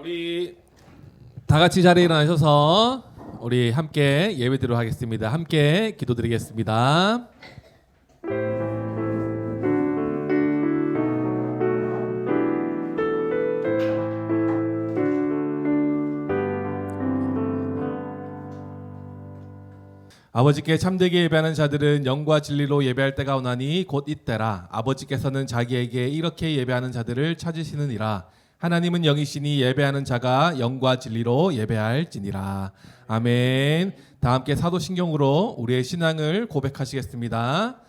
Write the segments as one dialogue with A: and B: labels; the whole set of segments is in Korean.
A: 우리 다 같이 자리에 일어나셔서 우리 함께 예배드리도록 하겠습니다. 함께 기도드리겠습니다. 아버지께 참되게 예배하는 자들은 영과 진리로 예배할 때가 오나니 곧 이때라. 아버지께서는 자기에게 이렇게 예배하는 자들을 찾으시느니라. 하나님은 영이시니 예배하는 자가 영과 진리로 예배할지니라. 아멘. 다 함께 사도신경으로 우리의 신앙을 고백하시겠습니다.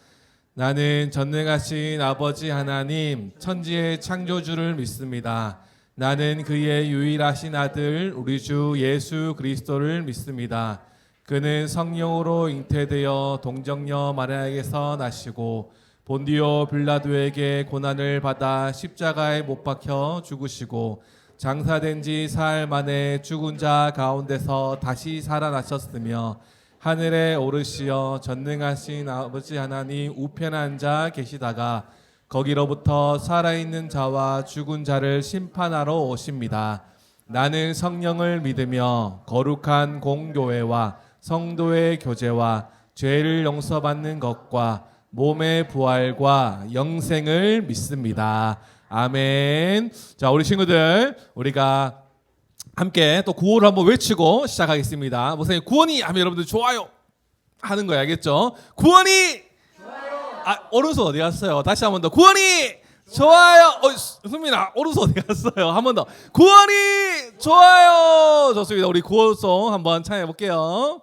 A: 나는 전능하신 아버지 하나님 천지의 창조주를 믿습니다. 나는 그의 유일하신 아들 우리 주 예수 그리스도를 믿습니다. 그는 성령으로 잉태되어 동정녀 마리아에게서 나시고 본디오 빌라도에게 고난을 받아 십자가에 못 박혀 죽으시고 장사된 지 사흘 만에 죽은 자 가운데서 다시 살아나셨으며 하늘에 오르시어 전능하신 아버지 하나님 우편에 앉아 계시다가 거기로부터 살아있는 자와 죽은 자를 심판하러 오십니다. 나는 성령을 믿으며 거룩한 공교회와 성도의 교제와 죄를 용서받는 것과 몸의 부활과 영생을 믿습니다. 아멘. 자, 우리 친구들 우리가 함께 또 구호를 한번 외치고 시작하겠습니다. 목사님 구원이 하면 여러분들 좋아요 하는 거야, 알겠죠? 구원이 좋아요. 오른손 어디 갔어요? 다시 한 번 더. 구원이 좋아요. 승민아 오른손 어디 갔어요? 한 번 더. 구원이 좋아요. 좋습니다. 우리 구호송 한번 찬양해 볼게요.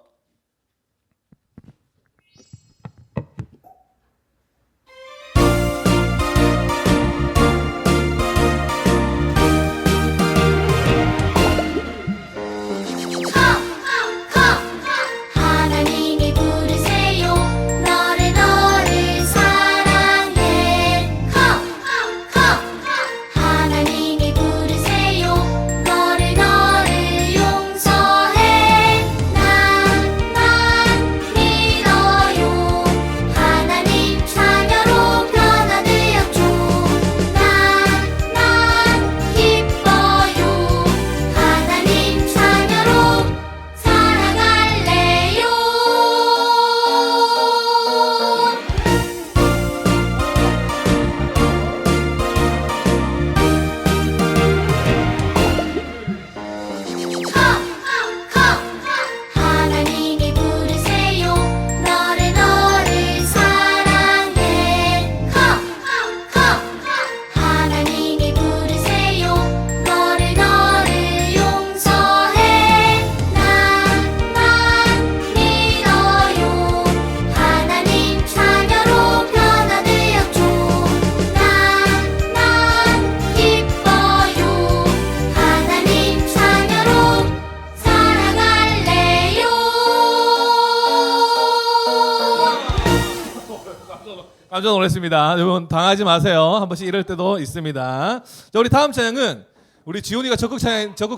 A: 깜짝 놀랐습니다. 여러분 당하지 마세요. 한 번씩 이럴 때도 있습니다. 자, 우리 다음 찬양은 우리 지훈이가 적극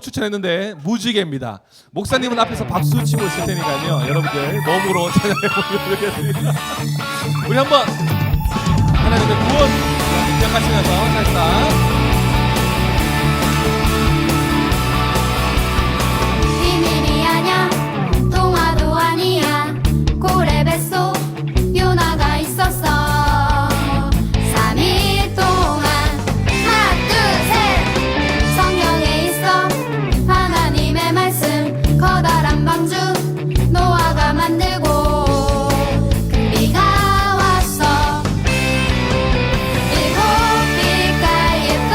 A: 추천했는데 무지개입니다. 목사님은 앞에서 박수 치고 있을 테니까요. 여러분들 몸으로 찬양해 보도록 하겠습니다. 우리 한번 하나님의 구원 기억하시면서 살짝
B: 비밀이 아냐 동화도 아니야 고래 뱃속 요나가 있었어 3일 동안 하나 둘셋 성경에 있어 하나님의 말씀 커다란 방주 노아가 만들고 큰 비가 왔어 일곱 빛깔 예쁜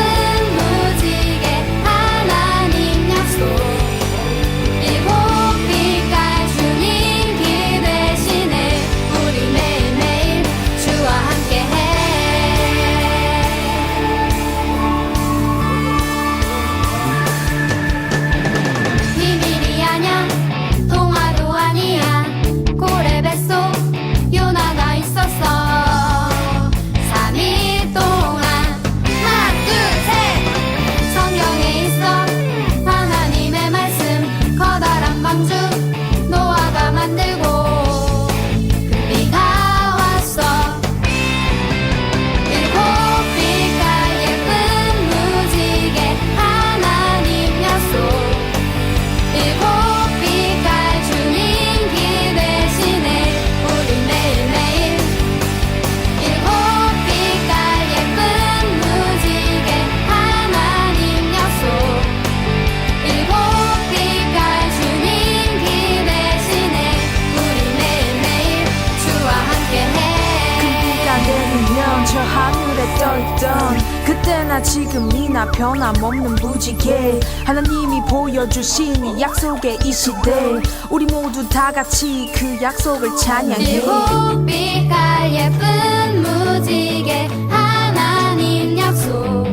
C: 예전이나 지금이나 변함없는 무지개 하나님이 보여주신 이 약속의 이 시대 우리 모두 다 같이 그 약속을 찬양해
B: 일곱 빛깔 예쁜 무지개 하나님 약속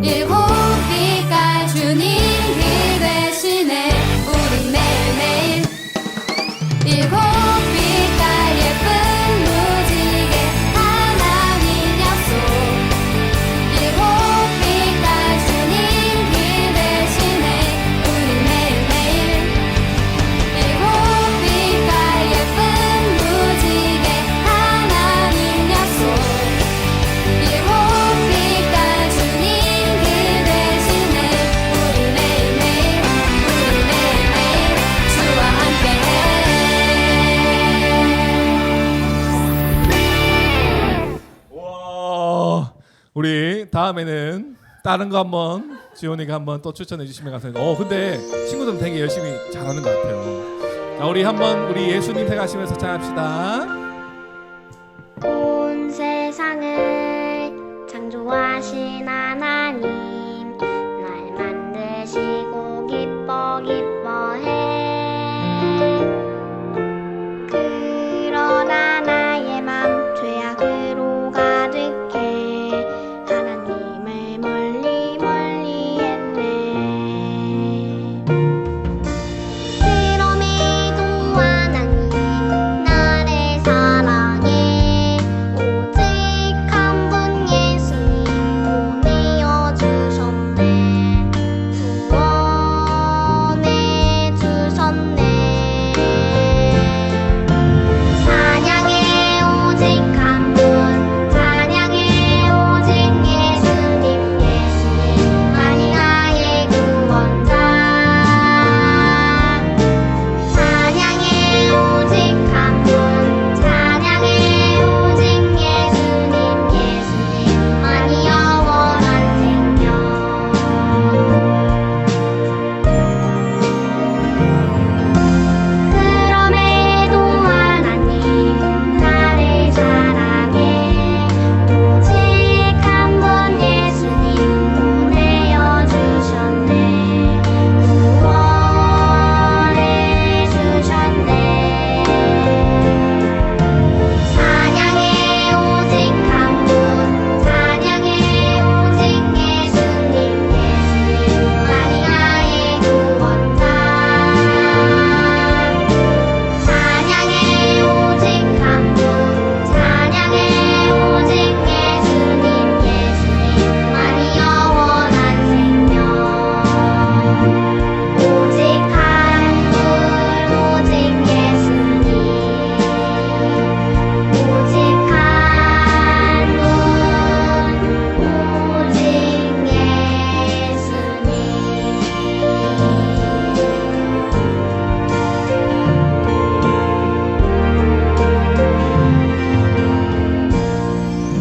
B: 일곱 빛깔 주님 그 대신에 우리 매일매일 일곱 빛깔 예쁜 무지개 하나님 약속 일곱 빛깔 주님 그 대신에 우리 매일매일 일곱 빛깔 예쁜 무지개 하나님 약속 일곱 빛깔 주님 그 대신에 우리 매일매일 주와 함께해
A: 와, 우리 다음에는 다른 거 한번 지원이가 한번 또 추천해 주시면 감사합니다. 근데 친구들은 되게 열심히 잘하는 것 같아요. 자, 우리 한번 우리 예수님 생각하시면서 찬양합시다.
D: 온 세상을 창조하신 하나님 날 만드시고 기뻐해 그러나 나의 맘 죄악으로 가득해 하나님을 멀리 했네 그럼에도 하나님 나를 사랑해 오직 한 분 예수님 보내어 주셨네 구원해 주셨네 찬양해 오직 한 분 찬양해 오직 예수님만이 나의 구원자 찬양해 오직 한 분 찬양해 오직 예수님만이 영원한 생명 그럼에도 하나님 나를 사랑해 오직 한 분 예수님 보내어 주셨네 구원해 주셨네 찬양해 오직 한 분 찬양해 오직 예수님만이 나의 구원자 찬양해 오직 한 분 찬양해 오직 예수님만이 영원한 생명 오직 한 분 오직 예수님 오직 한 분 오직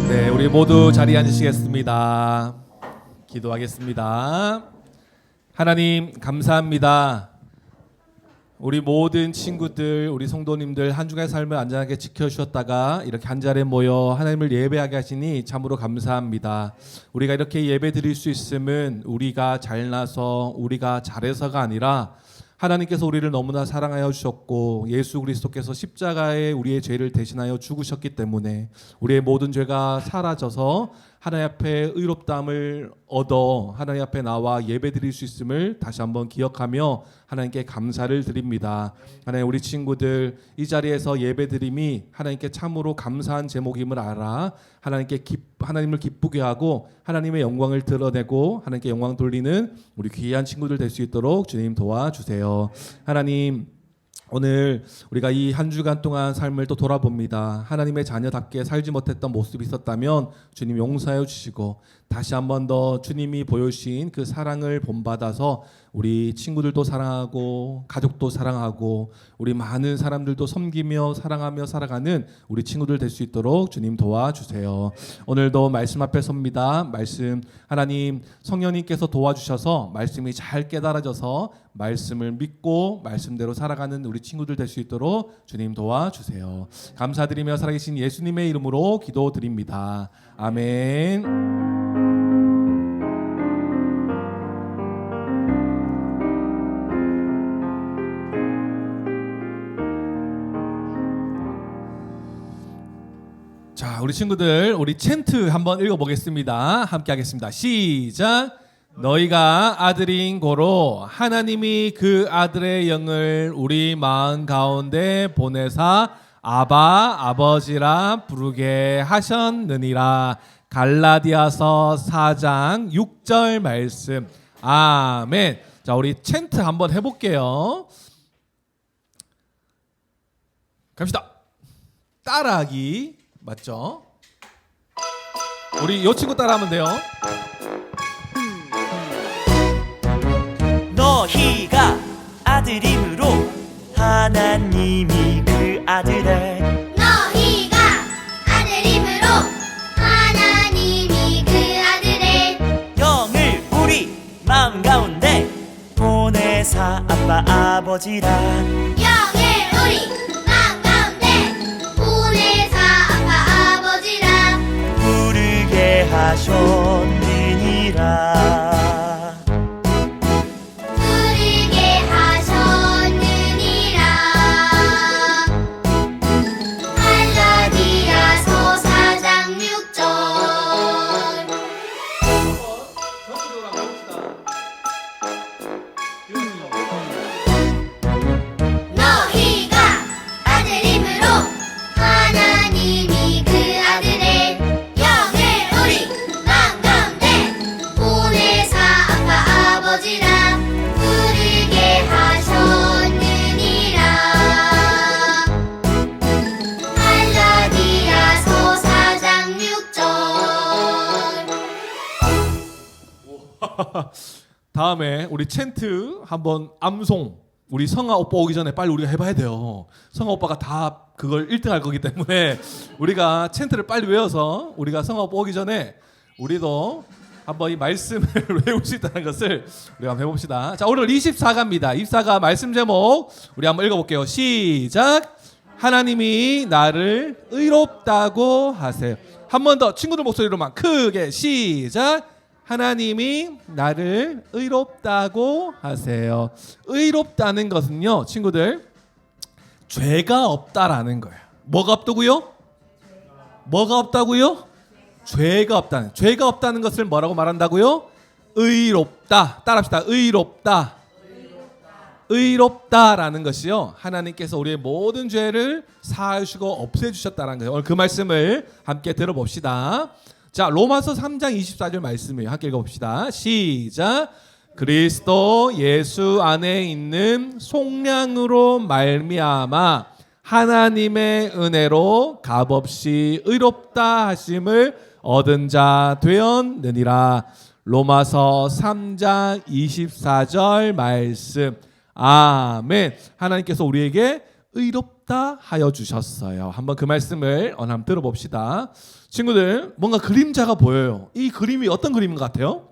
A: 네, 우리 모두 자리에 앉으시겠습니다. 기도하겠습니다. 하나님 감사합니다. 우리 모든 친구들, 우리 성도님들 한 주간의 삶을 안전하게 지켜주셨다가 이렇게 한 자리에 모여 하나님을 예배하게 하시니 참으로 감사합니다. 우리가 이렇게 예배 드릴 수 있음은 우리가 잘나서 우리가 잘해서가 아니라 하나님께서 우리를 너무나 사랑하여 주셨고 예수 그리스도께서 십자가에 우리의 죄를 대신하여 죽으셨기 때문에 우리의 모든 죄가 사라져서 하나님 앞에 의롭다함을 얻어 하나님 앞에 나와 예배 드릴 수 있음을 다시 한번 기억하며 하나님께 감사를 드립니다. 하나님 우리 친구들 이 자리에서 예배 드림이 하나님께 참으로 감사한 제목임을 알아 하나님을 기쁘게 하고 하나님의 영광을 드러내고 하나님께 영광 돌리는 우리 귀한 친구들 될 수 있도록 주님 도와주세요. 하나님 오늘 우리가 이 한 주간 동안 삶을 또 돌아봅니다. 하나님의 자녀답게 살지 못했던 모습이 있었다면 주님 용서해 주시고 다시 한 번 더 주님이 보여주신 그 사랑을 본받아서 우리 친구들도 사랑하고 가족도 사랑하고 우리 많은 사람들도 섬기며 사랑하며 살아가는 우리 친구들 될 수 있도록 주님 도와주세요. 오늘도 말씀 앞에 섭니다. 말씀 하나님 성령님께서 도와주셔서 말씀이 잘 깨달아져서 말씀을 믿고 말씀대로 살아가는 우리 친구들 될 수 있도록 주님 도와주세요. 감사드리며 살아계신 예수님의 이름으로 기도드립니다. 아멘. 자, 우리 친구들, 우리 챈트 한번 읽어보겠습니다. 함께 하겠습니다. 시작. 너희가 아들인 고로 하나님이 그 아들의 영을 우리 마음 가운데 보내사 아바 아버지라 부르게 하셨느니라. 갈라디아서 4장 6절 말씀. 아멘. 자, 우리 챈트 한번 해볼게요. 갑시다. 따라하기 맞죠? 우리 요 친구 따라하면 돼요.
E: 너희가 아들임으로 하나님이 그 아들을
B: 너희가 아들임으로 하나님이 그 아들의
E: 영을 우리 마음 가운데 보내사 아빠 아버지라
B: 영을 우리 마음 가운데 보내사 아빠 아버지라
E: 부르게 하셨느니라.
B: 부르게 하셨느니라. 갈라디아서 4장 6절. 너희가 아들임으로 하나님이 그 아들의 영을 우리 마음 가운데 보내사 아빠 아버지라 부르게 하셨느니라. 갈라디아서 4장 6절.
A: 다음에 우리 챈트 한번 암송. 우리 성아 오빠 오기 전에 빨리 우리가 해봐야 돼요. 성아 오빠가 다 그걸 1등 할 거기 때문에 우리가 챈트를 빨리 외워서 우리가 성아 오빠 오기 전에 우리도 한번 이 말씀을 외울 수 있다는 것을 우리가 한번 해봅시다. 자, 오늘 24가입니다. 24가 말씀 제목 우리 한번 읽어볼게요. 시작. 하나님이 나를 의롭다고 하세요. 한 번 더 친구들 목소리로만 크게 시작. 하나님이 나를 의롭다고 하세요. 의롭다는 것은요, 친구들, 죄가 없다라는 거예요. 뭐가 없다고요? 뭐가 없다고요? 죄가 없다는. 죄가 없다는 것을 뭐라고 말한다고요? 의롭다. 따라합시다. 의롭다. 의롭다라는 것이요, 하나님께서 우리의 모든 죄를 사하시고 없애주셨다는 거예요. 오늘 그 말씀을 함께 들어봅시다. 자, 로마서 3장 24절 말씀이에요. 함께 읽어봅시다. 시작. 그리스도 예수 안에 있는 속량으로 말미암아 하나님의 은혜로 값없이 의롭다 하심을 얻은 자 되었느니라. 로마서 3장 24절 말씀. 아멘. 하나님께서 우리에게 의롭다 하여 주셨어요. 한번 그 말씀을 한번 들어봅시다. 친구들, 뭔가 그림자가 보여요. 이 그림이 어떤 그림인 것 같아요?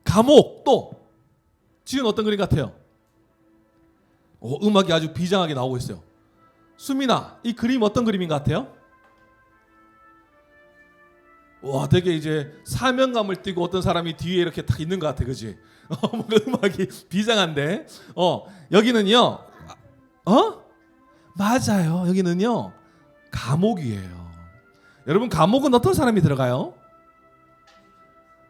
A: 감옥. 또 지은 어떤 그림 같아요? 음악이 아주 비장하게 나오고 있어요. 수민아, 이 그림 어떤 그림인 것 같아요? 와, 되게 이제 사명감을 띠고 어떤 사람이 뒤에 이렇게 딱 있는 것 같아, 그지? 뭔가 음악이 비장한데, 여기는요, 맞아요. 여기는요, 감옥이에요. 여러분, 감옥은 어떤 사람이 들어가요?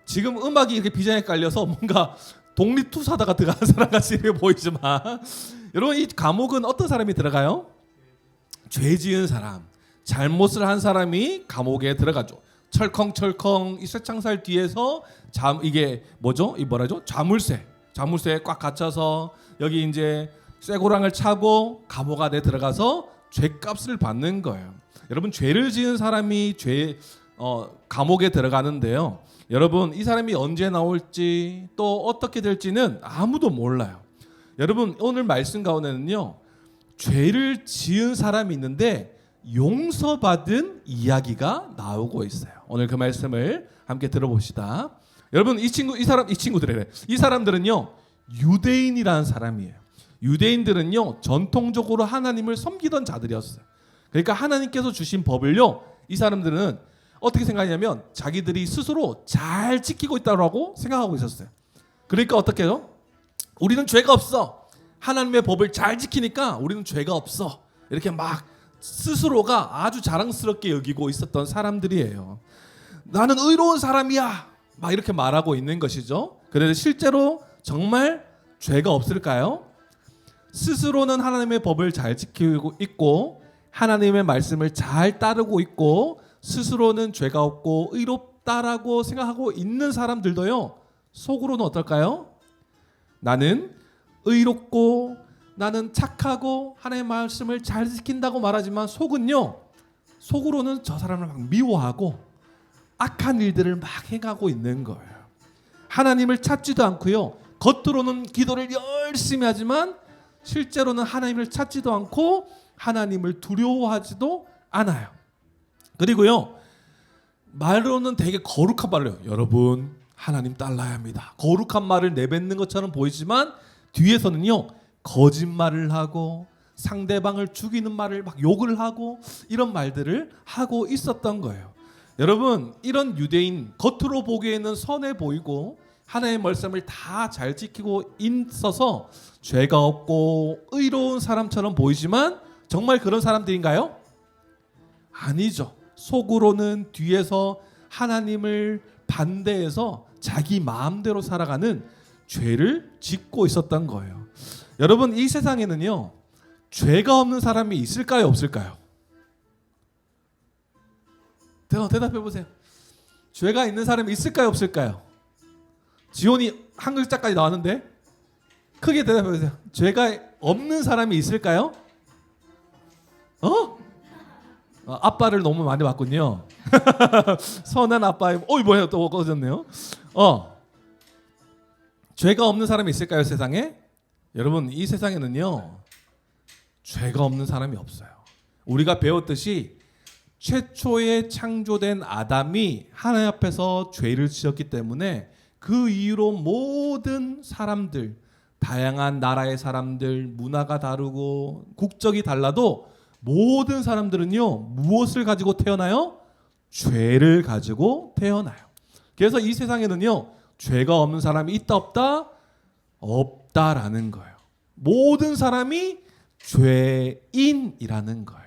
A: 지금 음악이 이렇게 비장하게 깔려서 뭔가 독립투사다가 들어가는 사람 같이 이렇게 보이지만, 여러분, 이 감옥은 어떤 사람이 들어가요? 죄 지은 사람, 잘못을 한 사람이 감옥에 들어가죠. 철컹철컹 이 쇠창살 뒤에서 이게 뭐죠? 이 뭐라죠? 자물쇠에 꽉 갇혀서 여기 이제 쇠고랑을 차고 감옥 안에 들어가서 죄값을 받는 거예요. 여러분, 죄를 지은 사람이 감옥에 들어가는데요. 여러분, 이 사람이 언제 나올지 또 어떻게 될지는 아무도 몰라요. 여러분, 오늘 말씀 가운데는요, 죄를 지은 사람이 있는데 용서받은 이야기가 나오고 있어요. 오늘 그 말씀을 함께 들어봅시다. 여러분, 이 사람들은요, 유대인이라는 사람이에요. 유대인들은요, 전통적으로 하나님을 섬기던 자들이었어요. 그러니까 하나님께서 주신 법을요, 이 사람들은 어떻게 생각하냐면 자기들이 스스로 잘 지키고 있다고 생각하고 있었어요. 그러니까 어떻게 해요? 우리는 죄가 없어. 하나님의 법을 잘 지키니까 우리는 죄가 없어. 이렇게 막 스스로가 아주 자랑스럽게 여기고 있었던 사람들이에요. 나는 의로운 사람이야 막 이렇게 말하고 있는 것이죠. 그런데 실제로 정말 죄가 없을까요? 스스로는 하나님의 법을 잘 지키고 있고 하나님의 말씀을 잘 따르고 있고 스스로는 죄가 없고 의롭다라고 생각하고 있는 사람들도요, 속으로는 어떨까요? 나는 의롭고 나는 착하고 하나님의 말씀을 잘 지킨다고 말하지만 속으로는 저 사람을 막 미워하고 악한 일들을 막 행하고 있는 거예요. 하나님을 찾지도 않고요, 겉으로는 기도를 열심히 하지만 실제로는 하나님을 찾지도 않고 하나님을 두려워하지도 않아요. 그리고요, 말로는 되게 거룩한 말을 해요. 여러분, 하나님 따라야 합니다. 거룩한 말을 내뱉는 것처럼 보이지만 뒤에서는요, 거짓말을 하고 상대방을 죽이는 말을 막 욕을 하고 이런 말들을 하고 있었던 거예요. 여러분, 이런 유대인, 겉으로 보기에는 선해 보이고 하나님의 말씀을 다 잘 지키고 있어서 죄가 없고 의로운 사람처럼 보이지만 정말 그런 사람들인가요? 아니죠. 속으로는 뒤에서 하나님을 반대해서 자기 마음대로 살아가는 죄를 짓고 있었던 거예요. 여러분, 이 세상에는요, 죄가 없는 사람이 있을까요, 없을까요? 대답해 보세요. 죄가 있는 사람이 있을까요, 없을까요? 지온이 한 글자까지 나왔는데 크게 대답해 보세요. 죄가 없는 사람이 있을까요? 아빠를 너무 많이 봤군요. 선한 아빠의 뭐야, 또 꺼졌네요. 죄가 없는 사람이 있을까요, 세상에? 여러분, 이 세상에는요, 죄가 없는 사람이 없어요. 우리가 배웠듯이 최초에 창조된 아담이 하나님 앞에서 죄를 지었기 때문에 그 이후로 모든 사람들, 다양한 나라의 사람들, 문화가 다르고 국적이 달라도 모든 사람들은요, 무엇을 가지고 태어나요? 죄를 가지고 태어나요. 그래서 이 세상에는요, 죄가 없는 사람이 있다 없다? 없다라는 거예요. 모든 사람이 죄인이라는 거예요.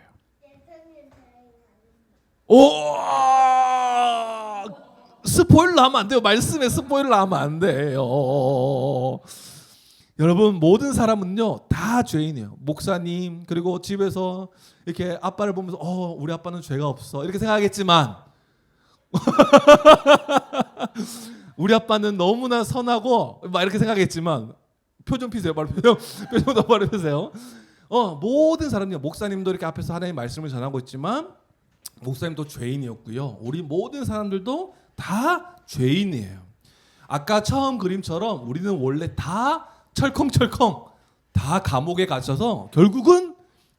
A: 스포일러 하면 안 돼요. 말씀에 스포일러 하면 안 돼요. 여러분, 모든 사람은요, 다 죄인이에요. 목사님, 그리고 집에서 이렇게 아빠를 보면서 우리 아빠는 죄가 없어 이렇게 생각하겠지만 우리 아빠는 너무나 선하고 막 이렇게 생각했지만 표정 피세요. 바로 표정 바로 피세요. 모든 사람요, 목사님도 이렇게 앞에서 하나님의 말씀을 전하고 있지만 목사님도 죄인이었고요. 우리 모든 사람들도 다 죄인이에요. 아까 처음 그림처럼 우리는 원래 다 철컹철컹 다 감옥에 갇혀서 결국은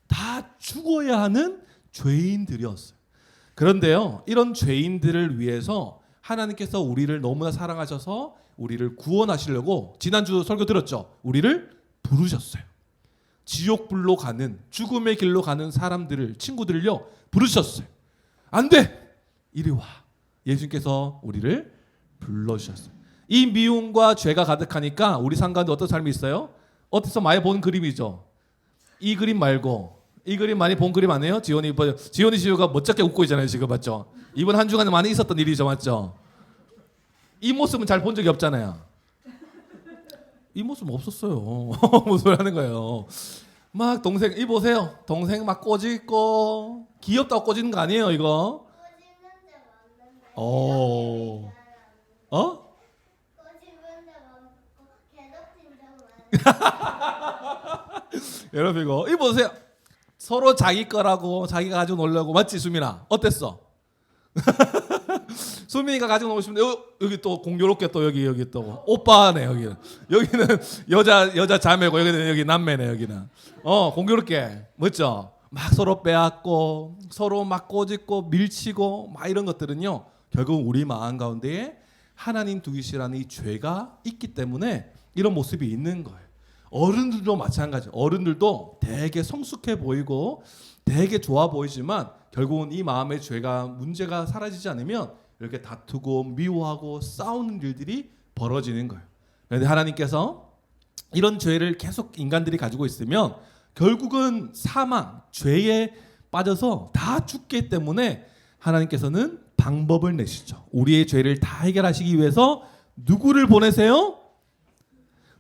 A: 다 죽어야 하는 죄인들이었어요. 그런데요, 이런 죄인들을 위해서 하나님께서 우리를 너무나 사랑하셔서 우리를 구원하시려고 지난주 설교 들었죠? 우리를 부르셨어요. 지옥불로 가는, 죽음의 길로 가는 사람들을, 친구들을요, 부르셨어요. 안 돼! 이리 와. 예수님께서 우리를 불러주셨어요. 이 미움과 죄가 가득하니까 우리 삶 가운데 어떤 삶이 있어요? 어디서 많이 본 그림이죠? 이 그림 말고, 이 그림 많이 본 그림 아니에요? 지원이 지우가 멋쩍게 웃고 있잖아요, 지금. 맞죠? 이번 한 주간에 많이 있었던 일이죠, 맞죠? 이 모습은 잘 본 적이 없잖아요. 이 모습 없었어요. 무슨 소리 하는 거예요? 막 동생, 이 보세요. 동생 막 꼬집고, 귀엽다고 꼬지는 거 아니에요, 이거? 여러분, 이거 보세요. 서로 자기 거라고 자기가 가지고 놀려고. 맞지, 수민아? 어땠어? 수민이가 가지고 놀시면 여기 또 공교롭게 또 여기 또 오빠네. 여기는 여자 자매고 여기 남매네. 여기는 공교롭게 멋져. 막 서로 빼앗고 서로 막 꼬집고 밀치고 막 이런 것들은요, 결국 우리 마음 가운데에 하나님 두기시라는 이 죄가 있기 때문에 이런 모습이 있는 거예요. 어른들도 마찬가지. 어른들도 되게 성숙해 보이고 되게 좋아 보이지만 결국은 이 마음의 죄가, 문제가 사라지지 않으면 이렇게 다투고 미워하고 싸우는 일들이 벌어지는 거예요. 그런데 하나님께서 이런 죄를 계속 인간들이 가지고 있으면 결국은 사망, 죄의 빠져서 다 죽기 때문에 하나님께서는 방법을 내시죠. 우리의 죄를 다 해결하시기 위해서 누구를 보내세요?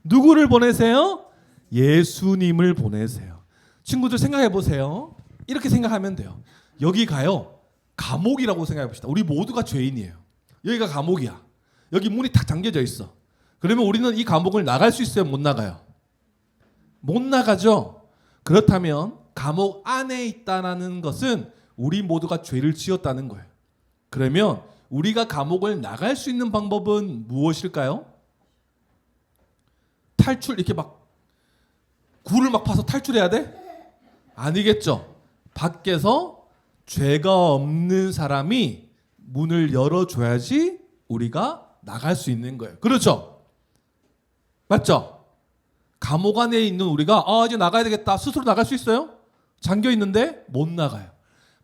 A: 누구를 보내세요? 예수님을 보내세요. 친구들 생각해 보세요. 이렇게 생각하면 돼요. 여기가요 감옥이라고 생각해 봅시다. 우리 모두가 죄인이에요. 여기가 감옥이야. 여기 문이 탁 잠겨져 있어. 그러면 우리는 이 감옥을 나갈 수 있어요? 못 나가요? 못 나가죠. 그렇다면 감옥 안에 있다는 것은 우리 모두가 죄를 지었다는 거예요. 그러면 우리가 감옥을 나갈 수 있는 방법은 무엇일까요? 탈출 이렇게 막 굴을 막 파서 탈출해야 돼? 아니겠죠. 밖에서 죄가 없는 사람이 문을 열어줘야지 우리가 나갈 수 있는 거예요. 그렇죠? 맞죠? 감옥 안에 있는 우리가 이제 나가야 되겠다 스스로 나갈 수 있어요? 잠겨 있는데 못 나가요.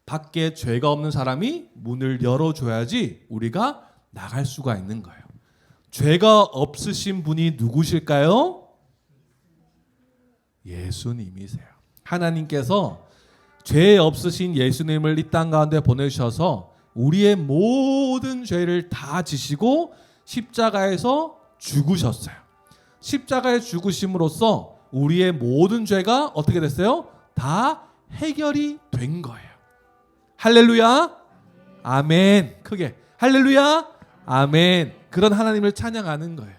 A: 밖에 죄가 없는 사람이 문을 열어줘야지 우리가 나갈 수가 있는 거예요. 죄가 없으신 분이 누구실까요? 예수님이세요. 하나님께서 죄 없으신 예수님을 이 땅 가운데 보내주셔서 우리의 모든 죄를 다 지시고 십자가에서 죽으셨어요. 십자가에 죽으심으로써 우리의 모든 죄가 어떻게 됐어요? 다 해결이 된 거예요. 할렐루야 아멘. 크게 할렐루야 아멘. 그런 하나님을 찬양하는 거예요.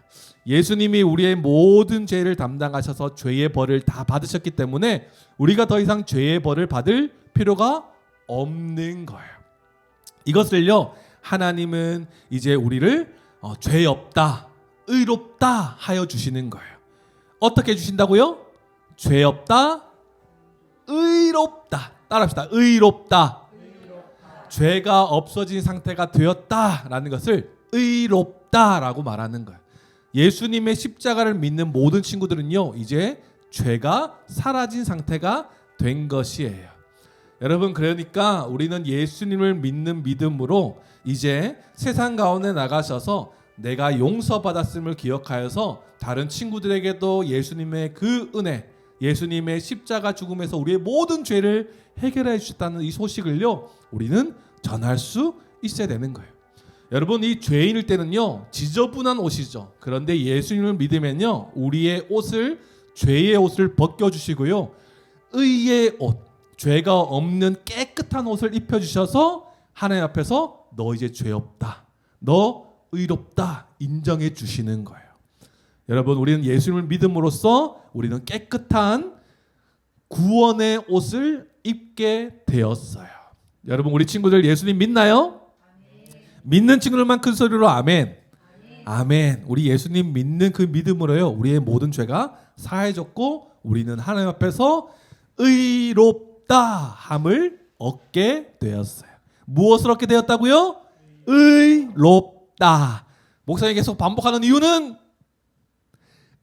A: 예수님이 우리의 모든 죄를 담당하셔서 죄의 벌을 다 받으셨기 때문에 우리가 더 이상 죄의 벌을 받을 필요가 없는 거예요. 이것을요 하나님은 이제 우리를 죄 없다 의롭다 하여 주시는 거예요. 어떻게 주신다고요? 죄 없다 의롭다. 따라합시다. 의롭다. 죄가 없어진 상태가 되었다라는 것을 의롭다라고 말하는 거예요. 예수님의 십자가를 믿는 모든 친구들은요 이제 죄가 사라진 상태가 된 것이에요. 여러분 그러니까 우리는 예수님을 믿는 믿음으로 이제 세상 가운데 나가셔서 내가 용서받았음을 기억하여서 다른 친구들에게도 예수님의 그 은혜, 예수님의 십자가 죽음에서 우리의 모든 죄를 해결해 주셨다는 이 소식을요 우리는 전할 수 있어야 되는 거예요. 여러분 이 죄인일 때는요 지저분한 옷이죠. 그런데 예수님을 믿으면요 우리의 옷을 죄의 옷을 벗겨주시고요 의의 옷, 죄가 없는 깨끗한 옷을 입혀주셔서 하나님 앞에서 너 이제 죄 없다, 너 의롭다 인정해 주시는 거예요. 여러분 우리는 예수님을 믿음으로써 우리는 깨끗한 구원의 옷을 입게 되었어요. 여러분 우리 친구들 예수님 믿나요? 믿는 친구들만 큰 소리로 아멘. 아멘. 우리 예수님 믿는 그 믿음으로요 우리의 모든 죄가 사해졌고 우리는 하나님 앞에서 의롭다 함을 얻게 되었어요. 무엇을 얻게 되었다고요? 의롭다. 목사님 계속 반복하는 이유는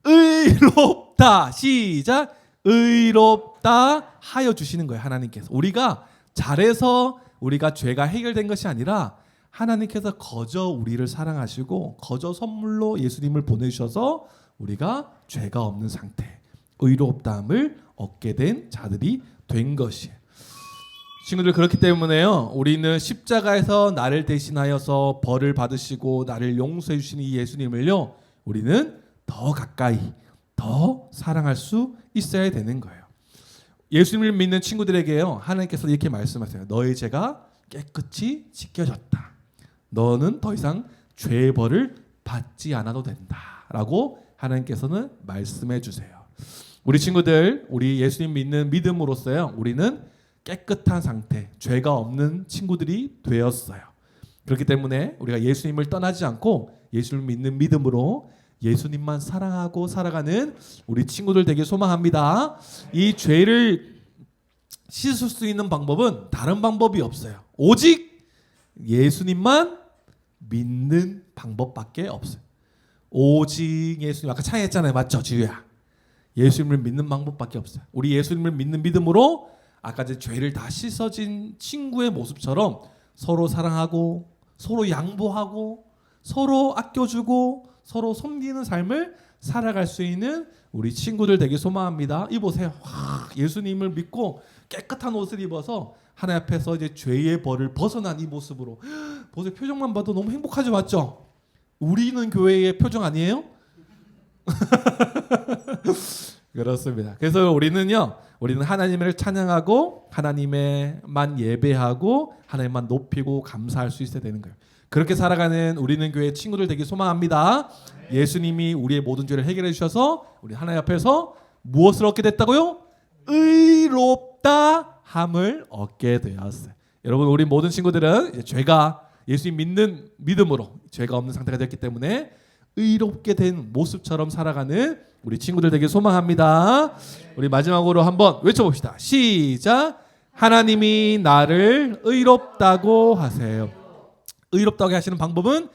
A: 의롭다. 시작. 의롭다 하여 주시는 거예요. 하나님께서 우리가 잘해서 우리가 죄가 해결된 것이 아니라 하나님께서 거저 우리를 사랑하시고 거저 선물로 예수님을 보내주셔서 우리가 죄가 없는 상태 의롭다함을 얻게 된 자들이 된 것이에요. 친구들 그렇기 때문에요 우리는 십자가에서 나를 대신하여서 벌을 받으시고 나를 용서해 주시는 이 예수님을요 우리는 더 가까이 더 사랑할 수 있어야 되는 거예요. 예수님을 믿는 친구들에게요 하나님께서 이렇게 말씀하세요. 너의 죄가 깨끗이 씻겨졌다. 너는 더 이상 죄의 벌을 받지 않아도 된다라고 하나님께서는 말씀해 주세요. 우리 친구들 우리 예수님 믿는 믿음으로써요 우리는 깨끗한 상태 죄가 없는 친구들이 되었어요. 그렇기 때문에 우리가 예수님을 떠나지 않고 예수님을 믿는 믿음으로 예수님만 사랑하고 살아가는 우리 친구들 되길 소망합니다. 이 죄를 씻을 수 있는 방법은 다른 방법이 없어요. 오직 예수님만 믿는 방법밖에 없어요. 오직 예수님. 아까 차이했잖아요. 맞죠? 지우야. 예수님을 믿는 방법밖에 없어요. 우리 예수님을 믿는 믿음으로 아까 제 죄를 다 씻어진 친구의 모습처럼 서로 사랑하고 서로 양보하고 서로 아껴주고 서로 섬기는 삶을 살아갈 수 있는 우리 친구들 되기 소망합니다. 이보세요. 예수님을 믿고 깨끗한 옷을 입어서 하나님 앞에서 이제 죄의 벌을 벗어난 이 모습으로 보세요. 표정만 봐도 너무 행복하죠, 맞죠? 우리는 교회의 표정 아니에요? 그렇습니다. 그래서 우리는 하나님을 찬양하고 하나님만 예배하고 하나님만 높이고 감사할 수 있어야 되는 거예요. 그렇게 살아가는 우리는 교회 친구들 되기 소망합니다. 예수님이 우리의 모든 죄를 해결해 주셔서 우리 하나님 앞에서 무엇을 얻게 됐다고요? 의롭다 함을 얻게 되었어요. 여러분, 우리 모든 친구들은 이제 죄가 예수님 믿는 믿음으로 죄가 없는 상태가 됐기 때문에 의롭게 된 모습처럼 살아가는 우리 친구들 되게 소망합니다. 우리 마지막으로 한번 외쳐봅시다. 시작. 하나님이 나를 의롭다고 하세요. 의롭다고 하시는 방법은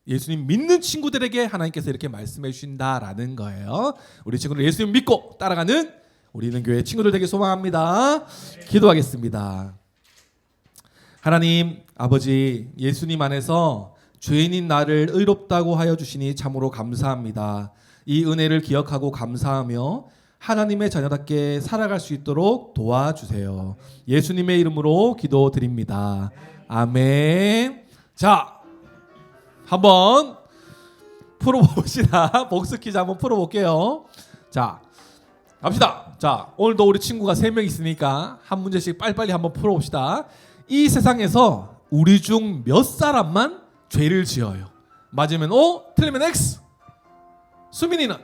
A: 예수님 믿는 친구들에게 하나님께서 이렇게 말씀해 주신다라는 거예요. 우리 친구들 예수님 믿고 따라가는 우리는 교회 친구들 되게 소망합니다. 기도하겠습니다. 하나님 아버지, 예수님 안에서 죄인인 나를 의롭다고 하여 주시니 참으로 감사합니다. 이 은혜를 기억하고 감사하며 하나님의 자녀답게 살아갈 수 있도록 도와주세요. 예수님의 이름으로 기도드립니다. 아멘. 자, 한번 풀어봅시다. 복수 퀴즈 한번 풀어볼게요. 자, 갑시다. 자, 오늘도 우리 친구가 3명 있으니까 한 문제씩 빨리빨리 한번 풀어봅시다. 이 세상에서 우리 중 몇 사람만 죄를 지어요? 맞으면 O, 틀리면 X. 수민이는?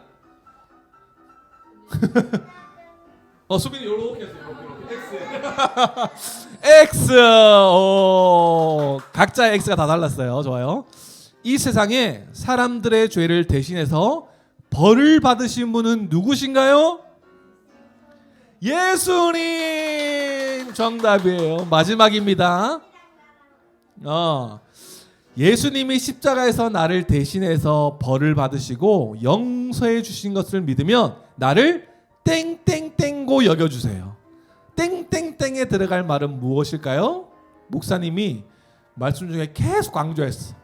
A: 수민이 요렇게 했어요. X. 각자의 X가 다 달랐어요. 좋아요. 이 세상에 사람들의 죄를 대신해서 벌을 받으신 분은 누구신가요? 예수님. 정답이에요. 마지막입니다. 예수님이 십자가에서 나를 대신해서 벌을 받으시고 용서해 주신 것을 믿으면 나를 땡땡땡고 여겨주세요. 땡땡땡에 들어갈 말은 무엇일까요? 목사님이 말씀 중에 계속 강조했어.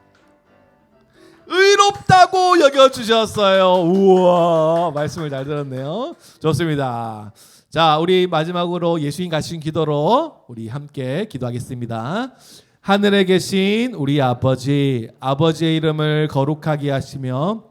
A: 의롭다고 여겨주셨어요. 우와, 말씀을 잘 들었네요. 좋습니다. 자, 우리 마지막으로 예수님 가신 기도로 우리 함께 기도하겠습니다. 하늘에 계신 우리 아버지, 아버지의 이름을 거룩하게 하시며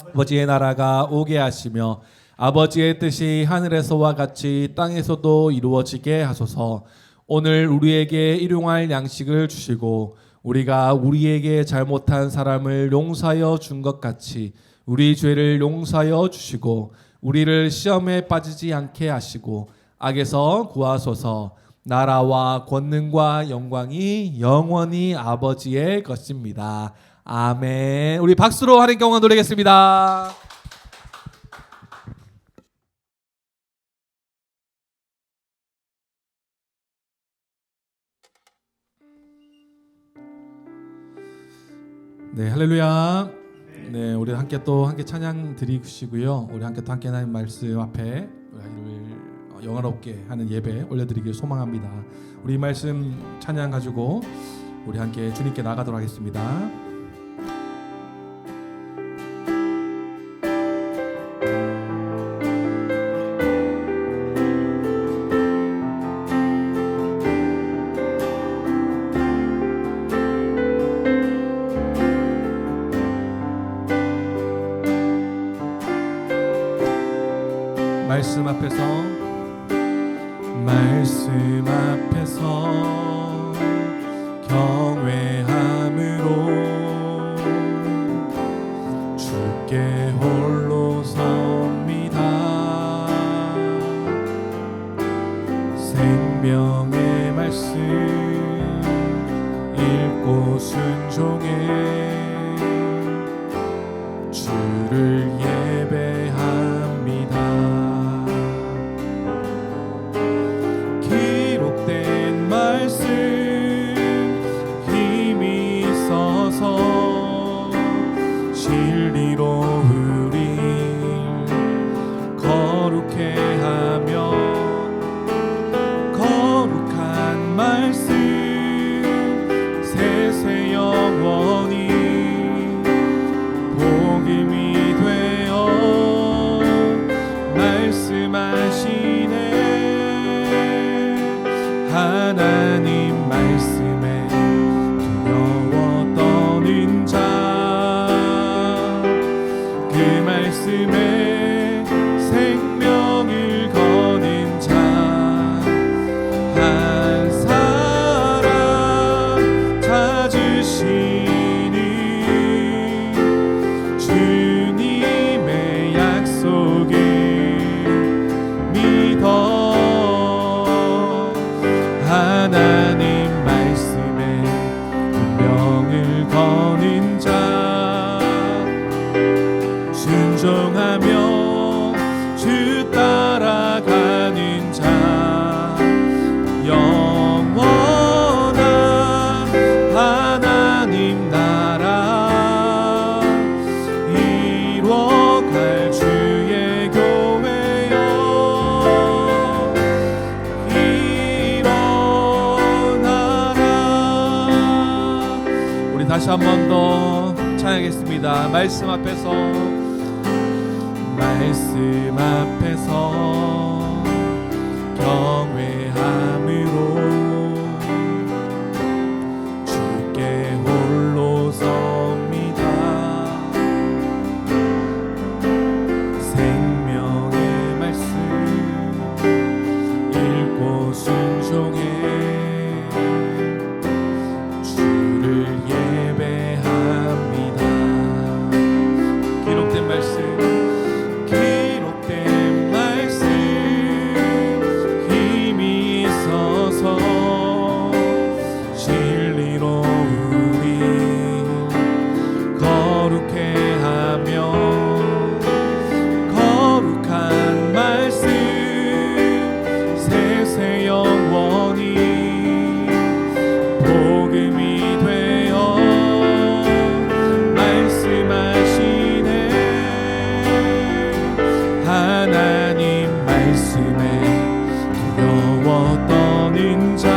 A: 아버지의 나라가 오게 하시며 아버지의 뜻이 하늘에서와 같이 땅에서도 이루어지게 하소서. 오늘 우리에게 일용할 양식을 주시고 우리가 우리에게 잘못한 사람을 용서하여 준 것 같이 우리 죄를 용서하여 주시고 우리를 시험에 빠지지 않게 하시고 악에서 구하소서. 나라와 권능과 영광이 영원히 아버지의 것입니다. 아멘. 우리 박수로 하나님께 영광 돌리겠습니다. 네, 할렐루야. 네, 우리 함께 찬양 드리시고요. 우리 함께 하나님 말씀 앞에 영화롭게 하는 예배 올려드리길 소망합니다. 우리 이 말씀 찬양 가지고 우리 함께 주님께 나가도록 하겠습니다. 말씀 앞에서 경외함으로 주께 홀로 섭니다. 생명의 말씀 읽고 순종해 주를 예배합니다. 기록된 말씀 힘이 있어서 진리로 우리 다시 한 번 더 찬양하겠습니다. 말씀 앞에서 경외함으로 주께 홀로 섭니다. 생명의 말씀 읽고 순종해 주를 예배합니다. 기록된 말씀 힘이 있어서 진리로 우리 거룩해 하며 거룩한 말씀 세세 영원히 복음이 되어 말씀하시네. 하나님 말씀에 두려워 떠는 자,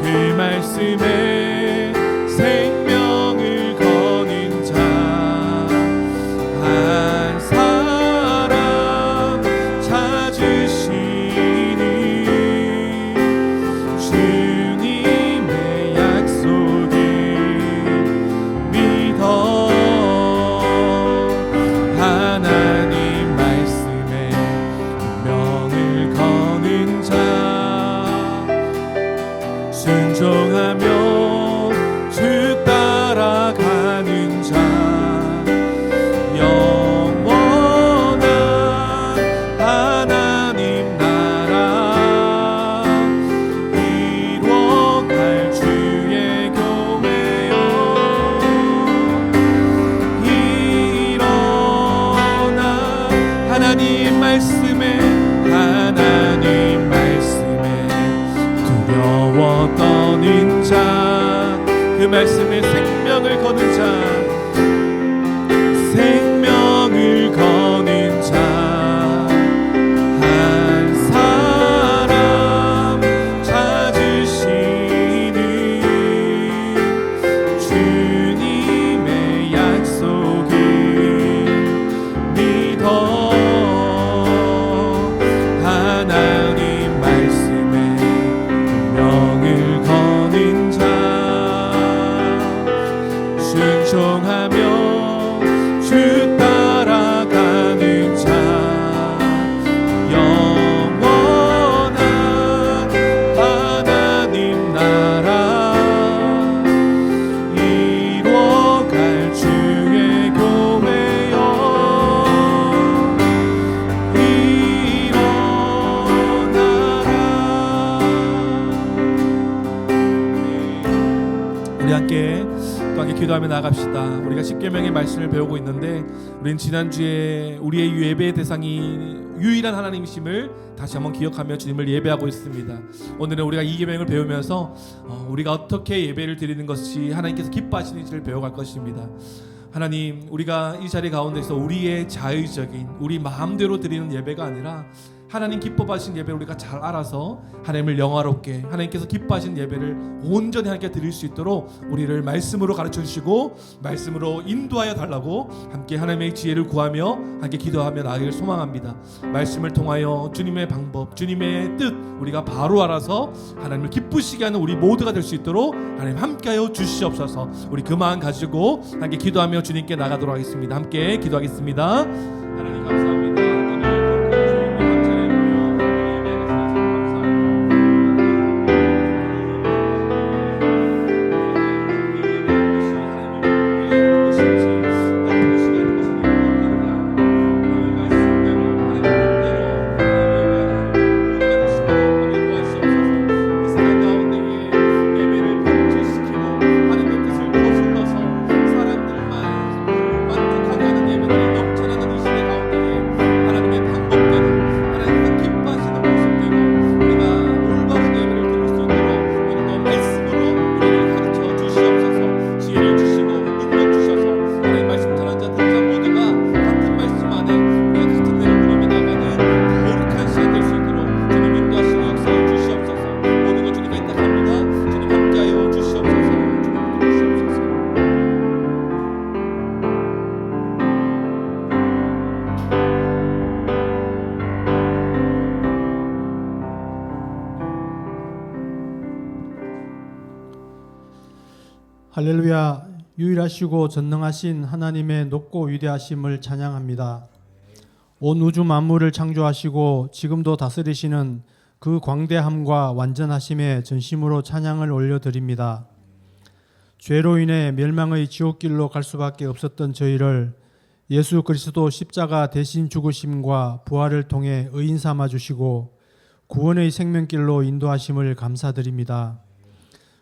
A: 그 말씀에 생명을 거는 자 한 사람 찾으시니 주님의 약속을 믿어. 하나님 말씀에 명을 거는 자 순종하며 주 따라가는 자 영원한 하나님 나라 이루어갈 주의 교회여. 일어나 하나님 말씀에 두려워 떠는 자, 그 말씀에 생명을 거는 자, 생명을 거는 자 한 사람 찾으시니 주님의 약속을 믿어. 하나님 말씀에 명을 거는 자 순종하며 주 따라가는 자 영원한 하나님 나라 이루어갈 주의 교회여. 우리 함께 또 함께 기도하며 나갑시다. 우리가 십계명의 말씀을 배우고 있는데 우리는 지난주에 우리의 예배의 대상이 유일한 하나님이심을 다시 한번 기억하며 주님을 예배하고 있습니다. 오늘은 우리가 이 계명을 배우면서 우리가 어떻게 예배를 드리는 것이 하나님께서 기뻐하시는지를 배워갈 것입니다. 하나님, 우리가 이 자리 가운데서 우리의 자의적인 우리 마음대로 드리는 예배가 아니라 하나님 기뻐하신 예배를 우리가 잘 알아서 하나님을 영화롭게 하나님께서 기뻐하신 예배를 온전히 하나님께 드릴 수 있도록 우리를 말씀으로 가르쳐 주시고 말씀으로 인도하여 달라고 함께 하나님의 지혜를 구하며 함께 기도하며 나아가기를 소망합니다. 말씀을 통하여 주님의 방법, 주님의 뜻 우리가 바로 알아서 하나님을 기쁘시게 하는 우리 모두가 될 수 있도록 하나님 함께하여 주시옵소서. 우리 그 마음 가지고 함께 기도하며 주님께 나가도록 하겠습니다. 함께 기도하겠습니다. 하나님 감사합니다.
F: 할렐루야. 유일하시고 전능하신 하나님의 높고 위대하심을 찬양합니다. 온 우주 만물을 창조하시고 지금도 다스리시는 그 광대함과 완전하심에 전심으로 찬양을 올려드립니다. 죄로 인해 멸망의 지옥길로 갈 수밖에 없었던 저희를 예수 그리스도 십자가 대신 죽으심과 부활을 통해 의인 삼아 주시고 구원의 생명길로 인도하심을 감사드립니다.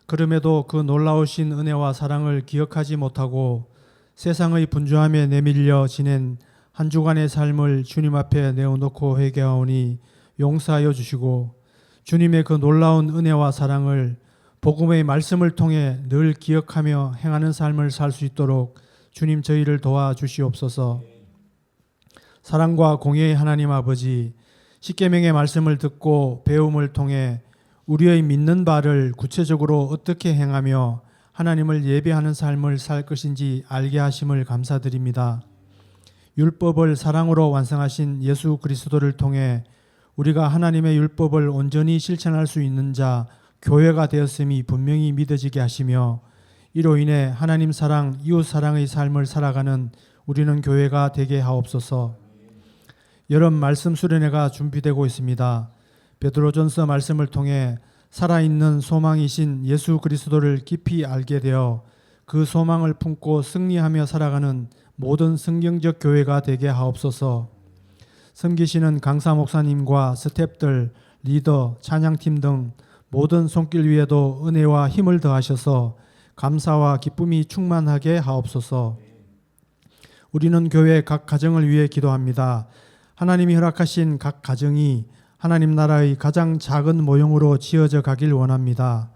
F: 그럼에도 그 놀라우신 은혜와 사랑을 기억하지 못하고 세상의 분주함에 내밀려 지낸 한 주간의 삶을 주님 앞에 내어놓고 회개하오니 용서하여 주시고 주님의 그 놀라운 은혜와 사랑을 복음의 말씀을 통해 늘 기억하며 행하는 삶을 살 수 있도록 주님 저희를 도와주시옵소서. 사랑과 공의의 하나님 아버지, 십계명의 말씀을 듣고 배움을 통해 우리의 믿는 바를 구체적으로 어떻게 행하며 하나님을 예배하는 삶을 살 것인지 알게 하심을 감사드립니다. 율법을 사랑으로 완성하신 예수 그리스도를 통해 우리가 하나님의 율법을 온전히 실천할 수 있는 자, 교회가 되었음이 분명히 믿어지게 하시며 이로 인해 하나님 사랑, 이웃 사랑의 삶을 살아가는 우리는 교회가 되게 하옵소서. 여름 말씀 수련회가 준비되고 있습니다. 베드로전서 말씀을 통해 살아있는 소망이신 예수 그리스도를 깊이 알게 되어 그 소망을 품고 승리하며 살아가는 모든 성경적 교회가 되게 하옵소서. 섬기시는 강사 목사님과 스태프들, 리더, 찬양팀 등 모든 손길 위에도 은혜와 힘을 더하셔서 감사와 기쁨이 충만하게 하옵소서. 우리는 교회 각 가정을 위해 기도합니다. 하나님이 허락하신 각 가정이 하나님 나라의 가장 작은 모형으로 지어져 가길 원합니다.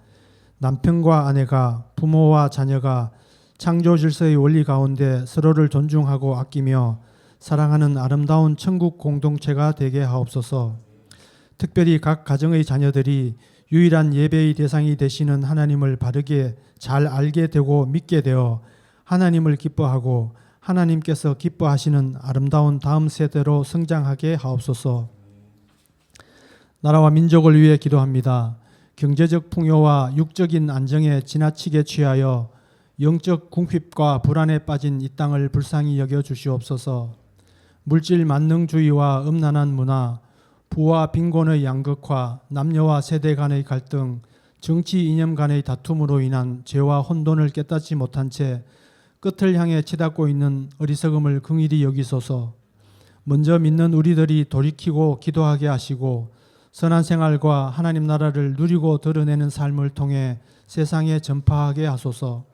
F: 남편과 아내가, 부모와 자녀가 창조 질서의 원리 가운데 서로를 존중하고 아끼며 사랑하는 아름다운 천국 공동체가 되게 하옵소서. 특별히 각 가정의 자녀들이 유일한 예배의 대상이 되시는 하나님을 바르게 잘 알게 되고 믿게 되어 하나님을 기뻐하고 하나님께서 기뻐하시는 아름다운 다음 세대로 성장하게 하옵소서. 나라와 민족을 위해 기도합니다. 경제적 풍요와 육적인 안정에 지나치게 취하여 영적 궁핍과 불안에 빠진 이 땅을 불쌍히 여겨 주시옵소서. 물질 만능주의와 음란한 문화, 부와 빈곤의 양극화, 남녀와 세대 간의 갈등, 정치 이념 간의 다툼으로 인한 죄와 혼돈을 깨닫지 못한 채 끝을 향해 치닫고 있는 어리석음을 긍휼히 여기소서. 먼저 믿는 우리들이 돌이키고 기도하게 하시고 선한 생활과 하나님 나라를 누리고 드러내는 삶을 통해 세상에 전파하게 하소서.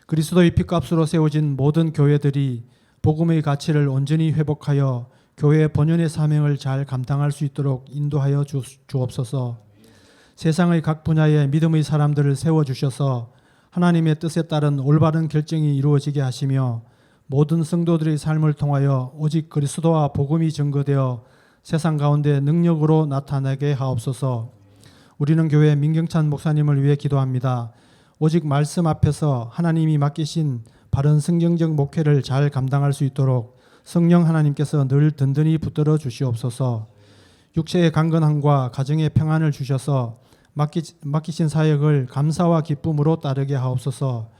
F: 그리스도의 피값으로 세워진 모든 교회들이 복음의 가치를 온전히 회복하여 교회 본연의 사명을 잘 감당할 수 있도록 인도하여 주옵소서. 세상의 각 분야에 믿음의 사람들을 세워주셔서 하나님의 뜻에 따른 올바른 결정이 이루어지게 하시며 모든 성도들의 삶을 통하여 오직 그리스도와 복음이 증거되어 세상 가운데 능력으로 나타나게 하옵소서. 우리는 교회 민경찬 목사님을 위해 기도합니다. 오직 말씀 앞에서 하나님이 맡기신 바른 성경적 목회를 잘 감당할 수 있도록 성령 하나님께서 늘 든든히 붙들어 주시옵소서. 육체의 강건함과 가정의 평안을 주셔서 맡기신 사역을 감사와 기쁨으로 따르게 하옵소서.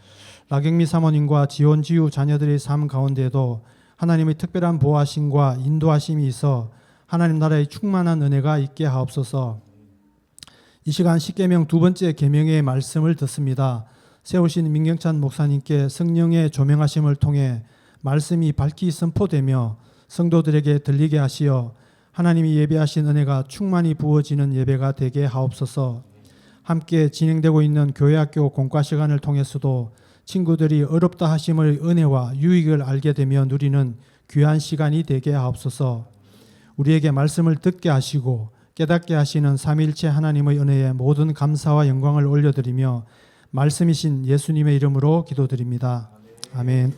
F: 라경미 사모님과 지원지유 자녀들의 삶 가운데에도 하나님의 특별한 보호하심과 인도하심이 있어 하나님 나라의 충만한 은혜가 있게 하옵소서. 이 시간 십계명 두 번째 계명의 말씀을 듣습니다. 세우신 민경찬 목사님께 성령의 조명하심을 통해 말씀이 밝히 선포되며 성도들에게 들리게 하시어 하나님이 예배하신 은혜가 충만히 부어지는 예배가 되게 하옵소서. 함께 진행되고 있는 교회학교 공과 시간을 통해서도 친구들이 어렵다 하심의 은혜와 유익을 알게 되며 누리는 귀한 시간이 되게 하옵소서. 우리에게 말씀을 듣게 하시고 깨닫게 하시는 삼위일체 하나님의 은혜에 모든 감사와 영광을 올려드리며 말씀이신 예수님의 이름으로 기도드립니다. 아멘.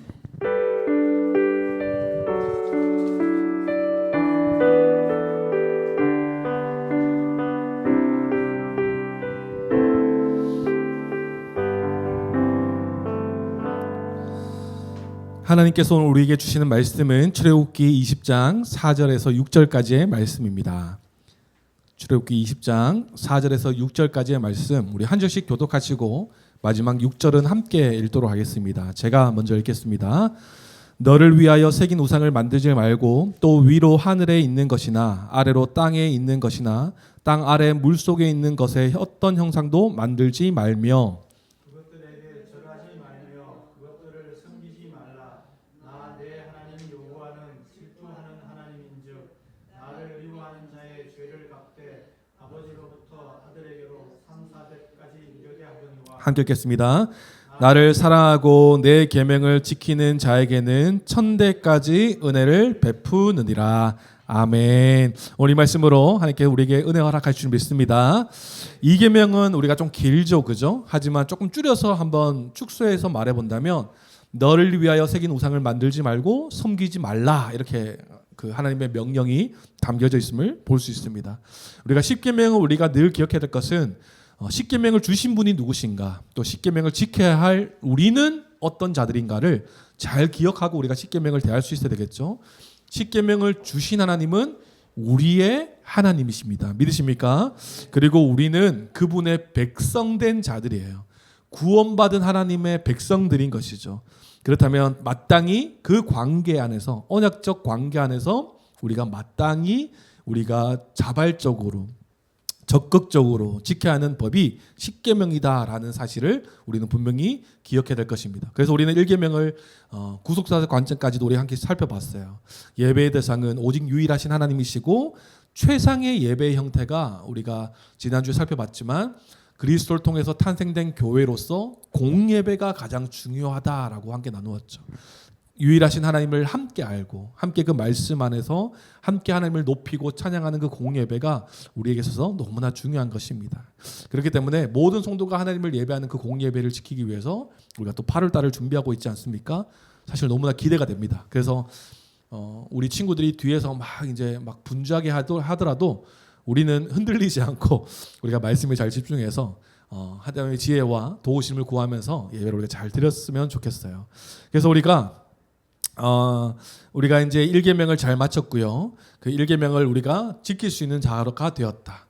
A: 하나님께서 오늘 우리에게 주시는 말씀은 출애굽기 20장 4절에서 6절까지의 말씀입니다. 출애굽기 20장 4절에서 6절까지의 말씀 우리 한 절씩 교독하시고 마지막 6절은 함께 읽도록 하겠습니다. 제가 먼저 읽겠습니다. 너를 위하여 새긴 우상을 만들지 말고 또 위로 하늘에 있는 것이나 아래로 땅에 있는 것이나 땅 아래 물 속에 있는 것의 어떤 형상도 만들지 말며
F: 그것들에게 절하지 말며 그것들을 섬기지 말라. 나 내 하나님 여호와는 질투하는 하나님인즉 나를 미워하는 자의 죄를 갚되 아버지로부터 아들에게로 3,400까지 이르게 하거니와.
A: 함께 읽겠습니다. 나를 사랑하고 내 계명을 지키는 자에게는 1000대까지 은혜를 베푸느니라. 아멘. 오늘 이 말씀으로 하나님께 우리에게 은혜 허락하실 줄 믿습니다. 이 계명은 우리가 좀 길죠, 그죠? 하지만 조금 줄여서 한번 축소해서 말해본다면 너를 위하여 새긴 우상을 만들지 말고 섬기지 말라, 이렇게 그 하나님의 명령이 담겨져 있음을 볼 수 있습니다. 우리가 십계명을 우리가 늘 기억해야 될 것은 십계명을 주신 분이 누구신가, 또 십계명을 지켜야 할 우리는 어떤 자들인가를 잘 기억하고 우리가 십계명을 대할 수 있어야 되겠죠. 십계명을 주신 하나님은 우리의 하나님이십니다. 믿으십니까? 그리고 우리는 그분의 백성된 자들이에요. 구원받은 하나님의 백성들인 것이죠. 그렇다면 마땅히 그 관계 안에서, 언약적 관계 안에서 우리가 마땅히 우리가 자발적으로 적극적으로 지켜야 하는 법이 십계명이다라는 사실을 우리는 분명히 기억해야 될 것입니다. 그래서 우리는 1계명을 구속사적 관점까지도 우리 함께 살펴봤어요. 예배의 대상은 오직 유일하신 하나님이시고 최상의 예배의 형태가 우리가 지난주에 살펴봤지만 그리스도를 통해서 탄생된 교회로서 공예배가 가장 중요하다라고 함께 나누었죠. 유일하신 하나님을 함께 알고 함께 그 말씀 안에서 함께 하나님을 높이고 찬양하는 그 공예배가 우리에게 있어서 너무나 중요한 것입니다. 그렇기 때문에 모든 성도가 하나님을 예배하는 그 공예배를 지키기 위해서 우리가 또 8월 달을 준비하고 있지 않습니까? 사실 너무나 기대가 됩니다. 그래서 우리 친구들이 뒤에서 막 분주하게 하더라도 우리는 흔들리지 않고 우리가 말씀에 잘 집중해서 하나님의 지혜와 도우심을 구하면서 예배를 우리가 잘 드렸으면 좋겠어요. 그래서 우리가 이제 1계명을 잘 마쳤고요. 그 1계명을 우리가 지킬 수 있는 자가 되었다.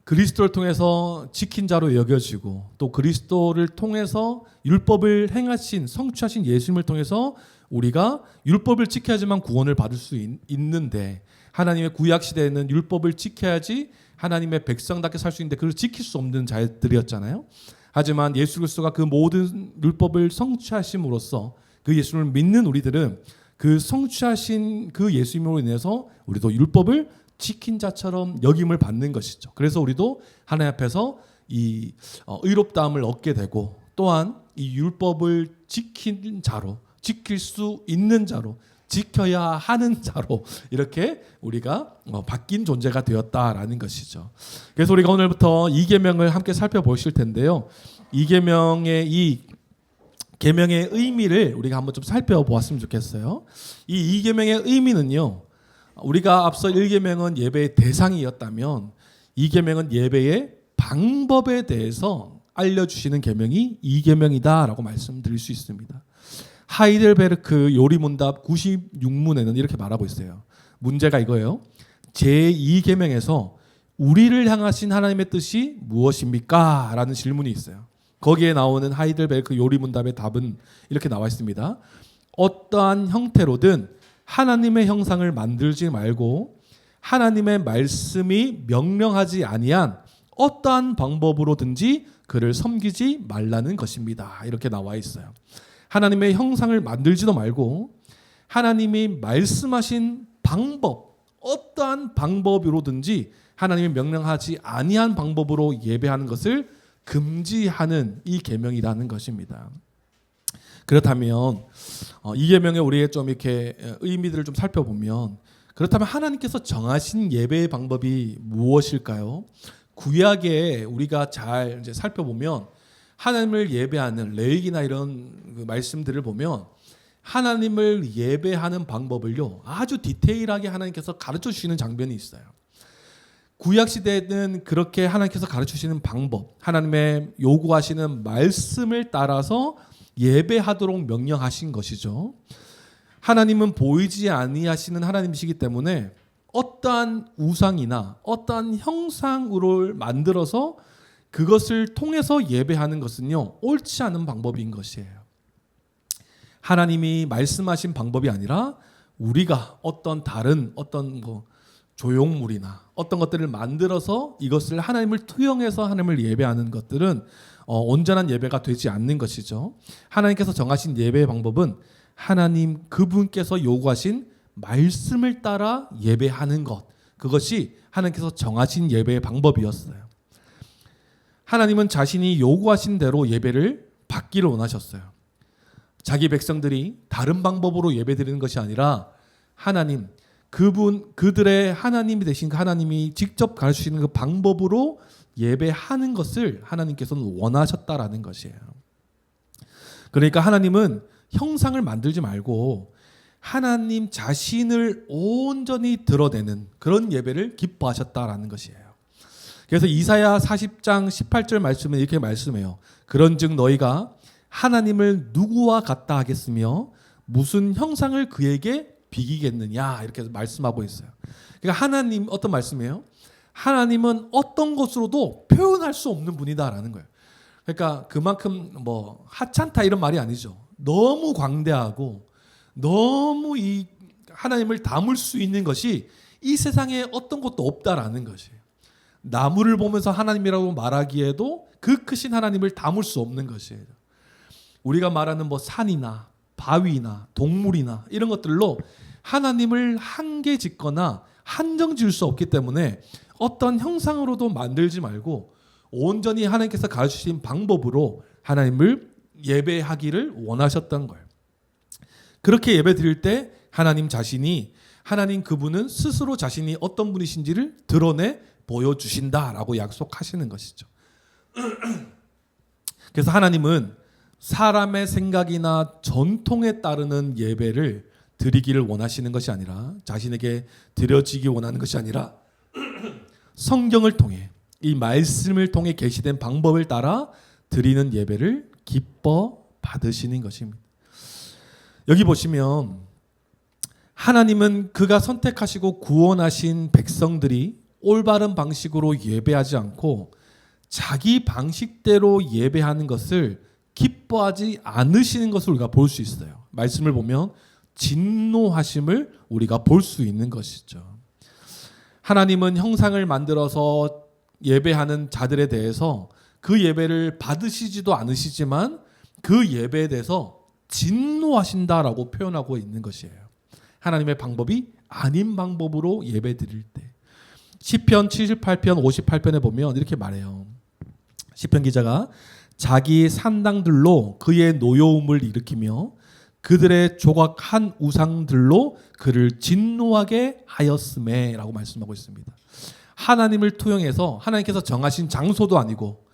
A: 그리스도를 통해서 지킨 자로 여겨지고 또 그리스도를 통해서 율법을 행하신 성취하신 예수님을 통해서 우리가 율법을 지켜야지만 구원을 받을 수 있는데 하나님의 구약 시대에는 율법을 지켜야지 하나님의 백성답게 살 수 있는데 그걸 지킬 수 없는 자들이었잖아요. 하지만 예수 그리스도가 그 모든 율법을 성취하심으로써 그 예수를 믿는 우리들은 그 성취하신 그 예수님으로 인해서 우리도 율법을 지킨 자처럼 여김을 받는 것이죠. 그래서 우리도 하나님 앞에서 이 의롭다함을 얻게 되고 또한 이 율법을 지킨 자로, 지킬 수 있는 자로, 지켜야 하는 자로 이렇게 우리가 바뀐 존재가 되었다라는 것이죠. 그래서 우리가 오늘부터 2계명을 함께 살펴보실 텐데요. 2계명의 이 계명의 의미를 우리가 한번 좀 살펴보았으면 좋겠어요. 이 2계명의 의미는요. 우리가 앞서 1계명은 예배의 대상이었다면 2계명은 예배의 방법에 대해서 알려주시는 계명이 2계명이다라고 말씀드릴 수 있습니다. 하이델베르크 요리문답 96문에는 이렇게 말하고 있어요. 문제가 이거예요. 제2계명에서 우리를 향하신 하나님의 뜻이 무엇입니까? 라는 질문이 있어요. 거기에 나오는 하이델베르크 요리문답의 답은 이렇게 나와 있습니다. 어떠한 형태로든 하나님의 형상을 만들지 말고 하나님의 말씀이 명령하지 아니한 어떠한 방법으로든지 그를 섬기지 말라는 것입니다. 이렇게 나와 있어요. 하나님의 형상을 만들지도 말고 하나님이 말씀하신 방법, 어떠한 방법으로든지 하나님이 명령하지 아니한 방법으로 예배하는 것을 금지하는 이 계명이라는 것입니다. 그렇다면 이 계명에 우리의 좀 이렇게 의미들을 좀 살펴보면 그렇다면 하나님께서 정하신 예배의 방법이 무엇일까요? 구약에 우리가 잘 이제 살펴보면 하나님을 예배하는 레위기나 이런 그 말씀들을 보면 하나님을 예배하는 방법을요 아주 디테일하게 하나님께서 가르쳐 주시는 장면이 있어요. 구약 시대에는 그렇게 하나님께서 가르쳐 주시는 방법, 하나님의 요구하시는 말씀을 따라서 예배하도록 명령하신 것이죠. 하나님은 보이지 아니하시는 하나님이시기 때문에 어떠한 우상이나 어떠한 형상으로 만들어서 그것을 통해서 예배하는 것은요, 옳지 않은 방법인 것이에요. 하나님이 말씀하신 방법이 아니라 우리가 어떤 다른 어떤 조형물이나 어떤 것들을 만들어서 이것을 하나님을 투영해서 하나님을 예배하는 것들은 온전한 예배가 되지 않는 것이죠. 하나님께서 정하신 예배의 방법은 하나님 그분께서 요구하신 말씀을 따라 예배하는 것, 그것이 하나님께서 정하신 예배의 방법이었어요. 하나님은 자신이 요구하신 대로 예배를 받기를 원하셨어요. 자기 백성들이 다른 방법으로 예배드리는 것이 아니라 하나님, 그들의 하나님이 되신 그 하나님이 직접 가르치시는 그 방법으로 예배하는 것을 하나님께서는 원하셨다라는 것이에요. 그러니까 하나님은 형상을 만들지 말고 하나님 자신을 온전히 드러내는 그런 예배를 기뻐하셨다라는 것이에요. 그래서 이사야 40장 18절 말씀은 이렇게 말씀해요. 그런즉 너희가 하나님을 누구와 같다 하겠으며 무슨 형상을 그에게 비기겠느냐 이렇게 말씀하고 있어요. 그러니까 하나님 어떤 말씀이에요? 하나님은 어떤 것으로도 표현할 수 없는 분이다라는 거예요. 그러니까 그만큼 하찮다 이런 말이 아니죠. 너무 광대하고 너무 이 하나님을 담을 수 있는 것이 이 세상에 어떤 것도 없다라는 것이에요. 나무를 보면서 하나님이라고 말하기에도 그 크신 하나님을 담을 수 없는 것이에요. 우리가 말하는 산이나 바위나 동물이나 이런 것들로 하나님을 한계 짓거나 한정 지을 수 없기 때문에 어떤 형상으로도 만들지 말고 온전히 하나님께서 가르치신 방법으로 하나님을 예배하기를 원하셨던 거예요. 그렇게 예배 드릴 때 하나님 자신이 하나님 그분은 스스로 자신이 어떤 분이신지를 드러내 보여주신다라고 약속하시는 것이죠. 그래서 하나님은 사람의 생각이나 전통에 따르는 예배를 드리기를 원하시는 것이 아니라 자신에게 드려지기 원하는 것이 아니라 성경을 통해 이 말씀을 통해 계시된 방법을 따라 드리는 예배를 기뻐 받으시는 것입니다. 여기 보시면 하나님은 그가 선택하시고 구원하신 백성들이 올바른 방식으로 예배하지 않고 자기 방식대로 예배하는 것을 기뻐하지 않으시는 것을 우리가 볼 수 있어요. 말씀을 보면 진노하심을 우리가 볼 수 있는 것이죠. 하나님은 형상을 만들어서 예배하는 자들에 대해서 그 예배를 받으시지도 않으시지만 그 예배에 대해서 진노하신다라고 표현하고 있는 것이에요. 하나님의 방법이 아닌 방법으로 예배 드릴 때. 시편 78편 58편에 보면 이렇게 말해요. 시편 기자가 자기 산당들로 그의 노여움을 일으키며 그들의 조각한 우상들로 그를 진노하게 하였음에 라고 말씀하고 있습니다. 하나님을 투영해서 하나님께서 정하신 장소도 아니고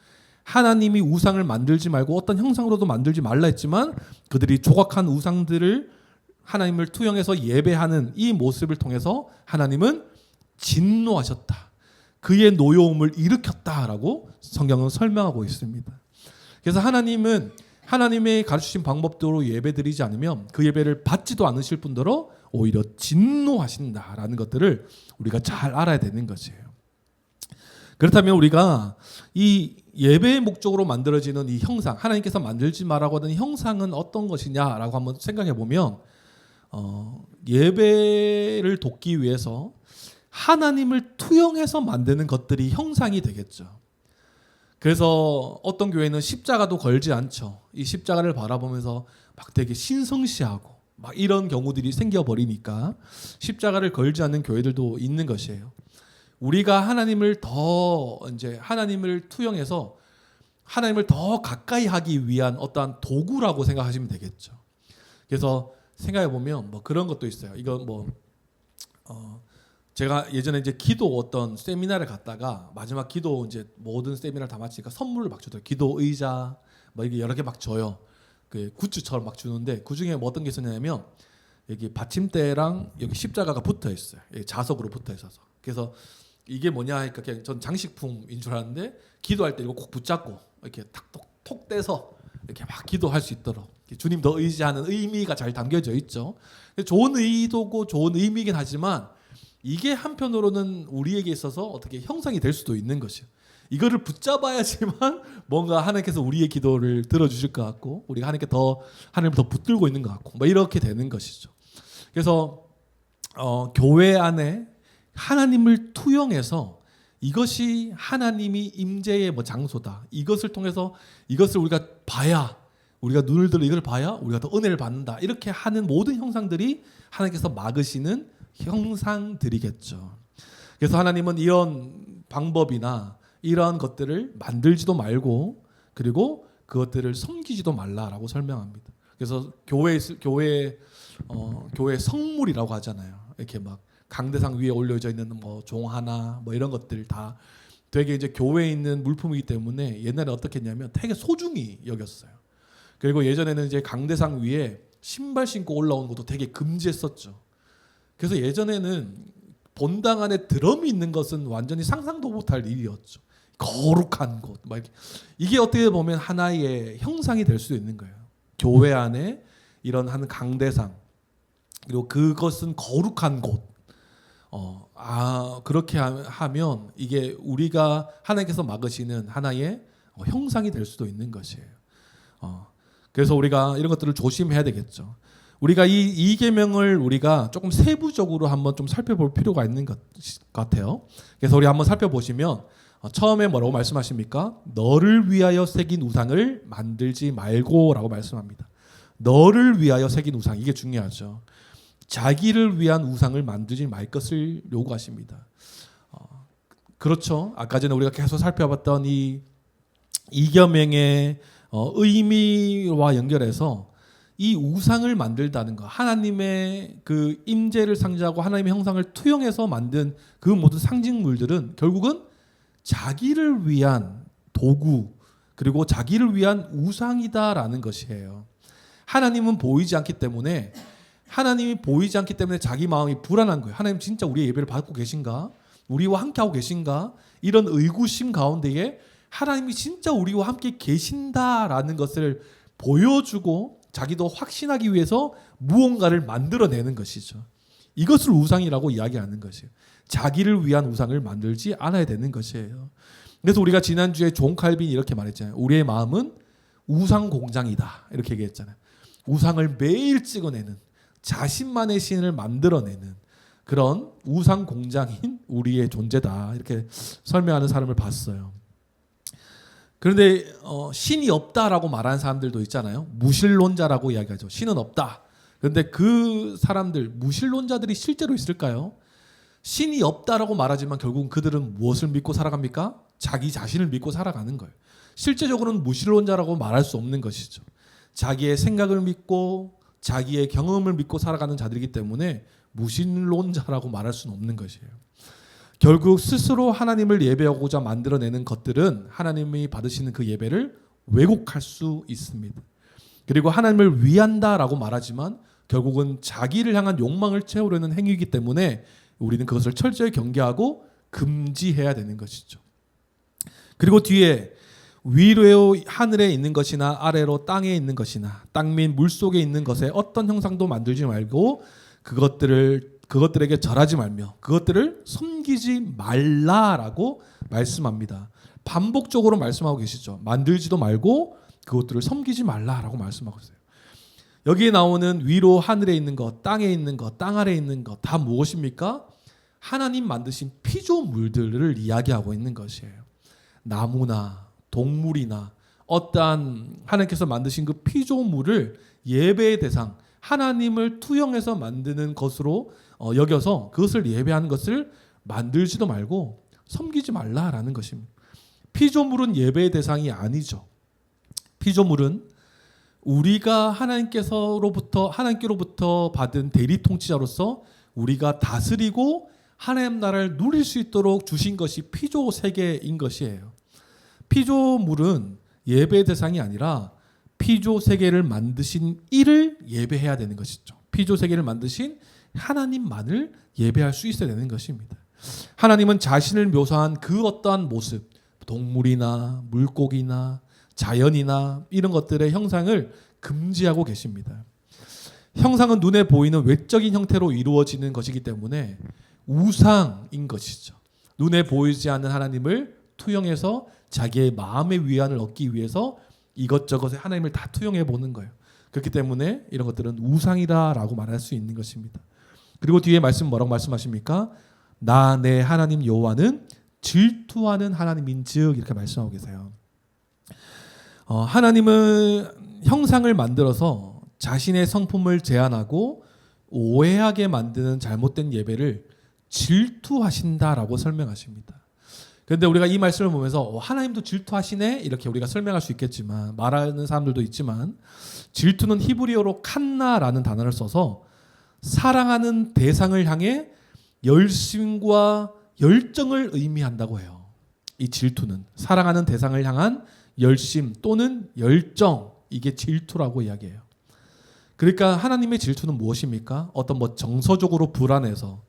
A: 하나님이 우상을 만들지 말고 어떤 형상으로도 만들지 말라 했지만 그들이 조각한 우상들을 하나님을 투영해서 예배하는 이 모습을 통해서 하나님은 진노하셨다. 그의 노여움을 일으켰다라고 성경은 설명하고 있습니다. 그래서 하나님은 하나님의 가르치신 방법대로 예배드리지 않으면 그 예배를 받지도 않으실 뿐더러 오히려 진노하신다라는 것들을 우리가 잘 알아야 되는 것이에요. 그렇다면 우리가 이 예배의 목적으로 만들어지는 이 형상, 하나님께서 만들지 말라고 하는 형상은 어떤 것이냐라고 한번 생각해 보면 예배를 돕기 위해서 하나님을 투영해서 만드는 것들이 형상이 되겠죠. 그래서 어떤 교회는 십자가도 걸지 않죠. 이 십자가를 바라보면서 막 되게 신성시하고 막 이런 경우들이 생겨버리니까 십자가를 걸지 않는 교회들도 있는 것이에요. 우리가 하나님을 하나님을 투영해서 하나님을 더 가까이 하기 위한 어떠한 도구라고 생각하시면 되겠죠. 그래서 생각해 보면 그런 것도 있어요. 이거 제가 예전에 기도 어떤 세미나를 갔다가 마지막 기도 모든 세미나를 다 마치니까 선물을 막 주더라고요. 기도 의자 이게 여러 개 막 줘요. 그 굿즈처럼 막 주는데 그 중에 어떤 게 있었냐면 여기 받침대랑 여기 십자가가 붙어 있어요. 자석으로 붙어 있어서. 그래서 이게 뭐냐 하니까 그냥 전 장식품인 줄 알았는데 기도할 때 이거 꼭 붙잡고 이렇게 톡 떼서 이렇게 막 기도할 수 있도록 주님 더 의지하는 의미가 잘 담겨져 있죠. 좋은 의도고 좋은 의미이긴 하지만 이게 한편으로는 우리에게 있어서 어떻게 형상이 될 수도 있는 것이에요. 이거를 붙잡아야지만 뭔가 하나님께서 우리의 기도를 들어주실 것 같고 우리가 하나님께 더 하나님을 더 붙들고 있는 것 같고 뭐 이렇게 되는 것이죠. 그래서 교회 안에 하나님을 투영해서 이것이 하나님이 임재의 뭐 장소다. 이것을 통해서 이것을 우리가 봐야 우리가 눈을 들어 이걸 봐야 우리가 더 은혜를 받는다. 이렇게 하는 모든 형상들이 하나님께서 막으시는 형상들이겠죠. 그래서 하나님은 이런 방법이나 이러한 것들을 만들지도 말고 그리고 그것들을 섬기지도 말라라고 설명합니다. 그래서 교회 성물이라고 하잖아요. 이렇게 막 강대상 위에 올려져 있는 뭐 종 하나 뭐 이런 것들 다 되게 이제 교회에 있는 물품이기 때문에 옛날에 어떻게 했냐면 되게 소중히 여겼어요. 그리고 예전에는 이제 강대상 위에 신발 신고 올라오는 것도 되게 금지했었죠. 그래서 예전에는 본당 안에 드럼이 있는 것은 완전히 상상도 못할 일이었죠. 거룩한 곳, 막 이게 어떻게 보면 하나의 형상이 될 수도 있는 거예요. 교회 안에 이런 한 강대상 그리고 그것은 거룩한 곳. 그렇게 하면 이게 우리가 하나님께서 막으시는 하나의 형상이 될 수도 있는 것이에요. 그래서 우리가 이런 것들을 조심해야 되겠죠. 우리가 이 계명을 우리가 조금 세부적으로 한번 좀 살펴볼 필요가 있는 것 같아요. 그래서 우리 한번 살펴보시면 처음에 뭐라고 말씀하십니까? 너를 위하여 새긴 우상을 만들지 말고라고 말씀합니다. 너를 위하여 새긴 우상, 이게 중요하죠. 자기를 위한 우상을 만들지 말 것을 요구하십니다. 그렇죠. 아까 전에 우리가 계속 살펴봤던 이 계명의 의미와 연결해서 이 우상을 만들다는 것, 하나님의 그 임재를 상징하고 하나님의 형상을 투영해서 만든 그 모든 상징물들은 결국은 자기를 위한 도구 그리고 자기를 위한 우상이다라는 것이에요. 하나님은 보이지 않기 때문에 자기 마음이 불안한 거예요. 하나님 진짜 우리의 예배를 받고 계신가? 우리와 함께하고 계신가? 이런 의구심 가운데에 하나님이 진짜 우리와 함께 계신다라는 것을 보여주고 자기도 확신하기 위해서 무언가를 만들어내는 것이죠. 이것을 우상이라고 이야기하는 것이에요. 자기를 위한 우상을 만들지 않아야 되는 것이에요. 그래서 우리가 지난주에 존 칼빈이 이렇게 말했잖아요. 우리의 마음은 우상 공장이다. 이렇게 얘기했잖아요. 우상을 매일 찍어내는 자신만의 신을 만들어내는 그런 우상 공장인 우리의 존재다. 이렇게 설명하는 사람을 봤어요. 그런데 신이 없다라고 말하는 사람들도 있잖아요. 무신론자라고 이야기하죠. 신은 없다. 그런데 그 사람들 무신론자들이 실제로 있을까요? 신이 없다라고 말하지만 결국은 그들은 무엇을 믿고 살아갑니까? 자기 자신을 믿고 살아가는 거예요. 실제적으로는 무신론자라고 말할 수 없는 것이죠. 자기의 생각을 믿고 자기의 경험을 믿고 살아가는 자들이기 때문에 무신론자라고 말할 수는 없는 것이에요. 결국 스스로 하나님을 예배하고자 만들어내는 것들은 하나님이 받으시는 그 예배를 왜곡할 수 있습니다. 그리고 하나님을 위한다라고 말하지만 결국은 자기를 향한 욕망을 채우려는 행위이기 때문에 우리는 그것을 철저히 경계하고 금지해야 되는 것이죠. 그리고 뒤에 위로 하늘에 있는 것이나 아래로 땅에 있는 것이나 땅 및 물속에 있는 것에 어떤 형상도 만들지 말고 그것들에게 절하지 말며 그것들을 섬기지 말라라고 말씀합니다. 반복적으로 말씀하고 계시죠. 만들지도 말고 그것들을 섬기지 말라라고 말씀하고 있어요. 여기에 나오는 위로 하늘에 있는 것, 땅에 있는 것, 땅 아래에 있는 것 다 무엇입니까? 하나님 만드신 피조물들을 이야기하고 있는 것이에요. 나무나 동물이나 어떠한 하나님께서 만드신 그 피조물을 예배의 대상, 하나님을 투영해서 만드는 것으로 여겨서 그것을 예배하는 것을 만들지도 말고 섬기지 말라라는 것입니다. 피조물은 예배의 대상이 아니죠. 피조물은 우리가 하나님께로부터 받은 대리 통치자로서 우리가 다스리고 하나님 나라를 누릴 수 있도록 주신 것이 피조 세계인 것이에요. 피조물은 예배의 대상이 아니라 피조 세계를 만드신 이를 예배해야 되는 것이죠. 피조 세계를 만드신 하나님만을 예배할 수 있어야 되는 것입니다. 하나님은 자신을 묘사한 그 어떠한 모습, 동물이나 물고기나 자연이나 이런 것들의 형상을 금지하고 계십니다. 형상은 눈에 보이는 외적인 형태로 이루어지는 것이기 때문에 우상인 것이죠. 눈에 보이지 않는 하나님을 투영해서 자기의 마음의 위안을 얻기 위해서 이것저것에 하나님을 다 투영해 보는 거예요. 그렇기 때문에 이런 것들은 우상이다라고 말할 수 있는 것입니다. 그리고 뒤에 말씀 뭐라고 말씀하십니까? 나 내 하나님 여호와는 질투하는 하나님인즉 이렇게 말씀하고 계세요. 하나님은 형상을 만들어서 자신의 성품을 제한하고 오해하게 만드는 잘못된 예배를 질투하신다라고 설명하십니다. 그런데 우리가 이 말씀을 보면서 하나님도 질투하시네 이렇게 우리가 설명할 수 있겠지만, 말하는 사람들도 있지만, 질투는 히브리어로 칸나라는 단어를 써서 사랑하는 대상을 향해 열심과 열정을 의미한다고 해요. 이 질투는 사랑하는 대상을 향한 열심 또는 열정, 이게 질투라고 이야기해요. 그러니까 하나님의 질투는 무엇입니까? 어떤 정서적으로 불안해서,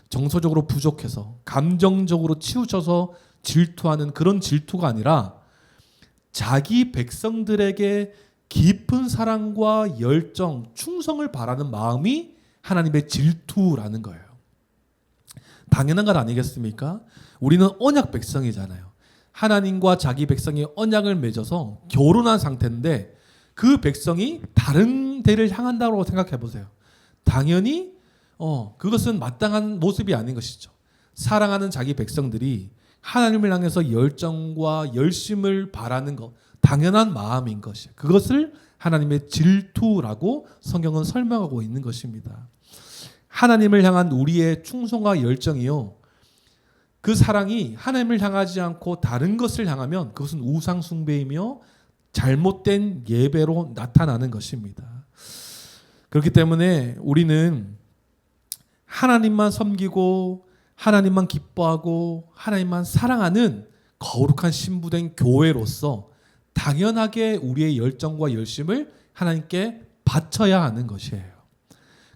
A: 정서적으로 부족해서, 감정적으로 치우쳐서 질투하는 그런 질투가 아니라 자기 백성들에게 깊은 사랑과 열정, 충성을 바라는 마음이 하나님의 질투라는 거예요. 당연한 것 아니겠습니까? 우리는 언약 백성이잖아요. 하나님과 자기 백성이 언약을 맺어서 결혼한 상태인데 그 백성이 다른 데를 향한다고 생각해 보세요. 당연히 그것은 마땅한 모습이 아닌 것이죠. 사랑하는 자기 백성들이 하나님을 향해서 열정과 열심을 바라는 것, 당연한 마음인 것이에요. 그것을 하나님의 질투라고 성경은 설명하고 있는 것입니다. 하나님을 향한 우리의 충성과 열정이요, 그 사랑이 하나님을 향하지 않고 다른 것을 향하면 그것은 우상 숭배이며 잘못된 예배로 나타나는 것입니다. 그렇기 때문에 우리는 하나님만 섬기고 하나님만 기뻐하고 하나님만 사랑하는 거룩한 신부된 교회로서 당연하게 우리의 열정과 열심을 하나님께 바쳐야 하는 것이에요.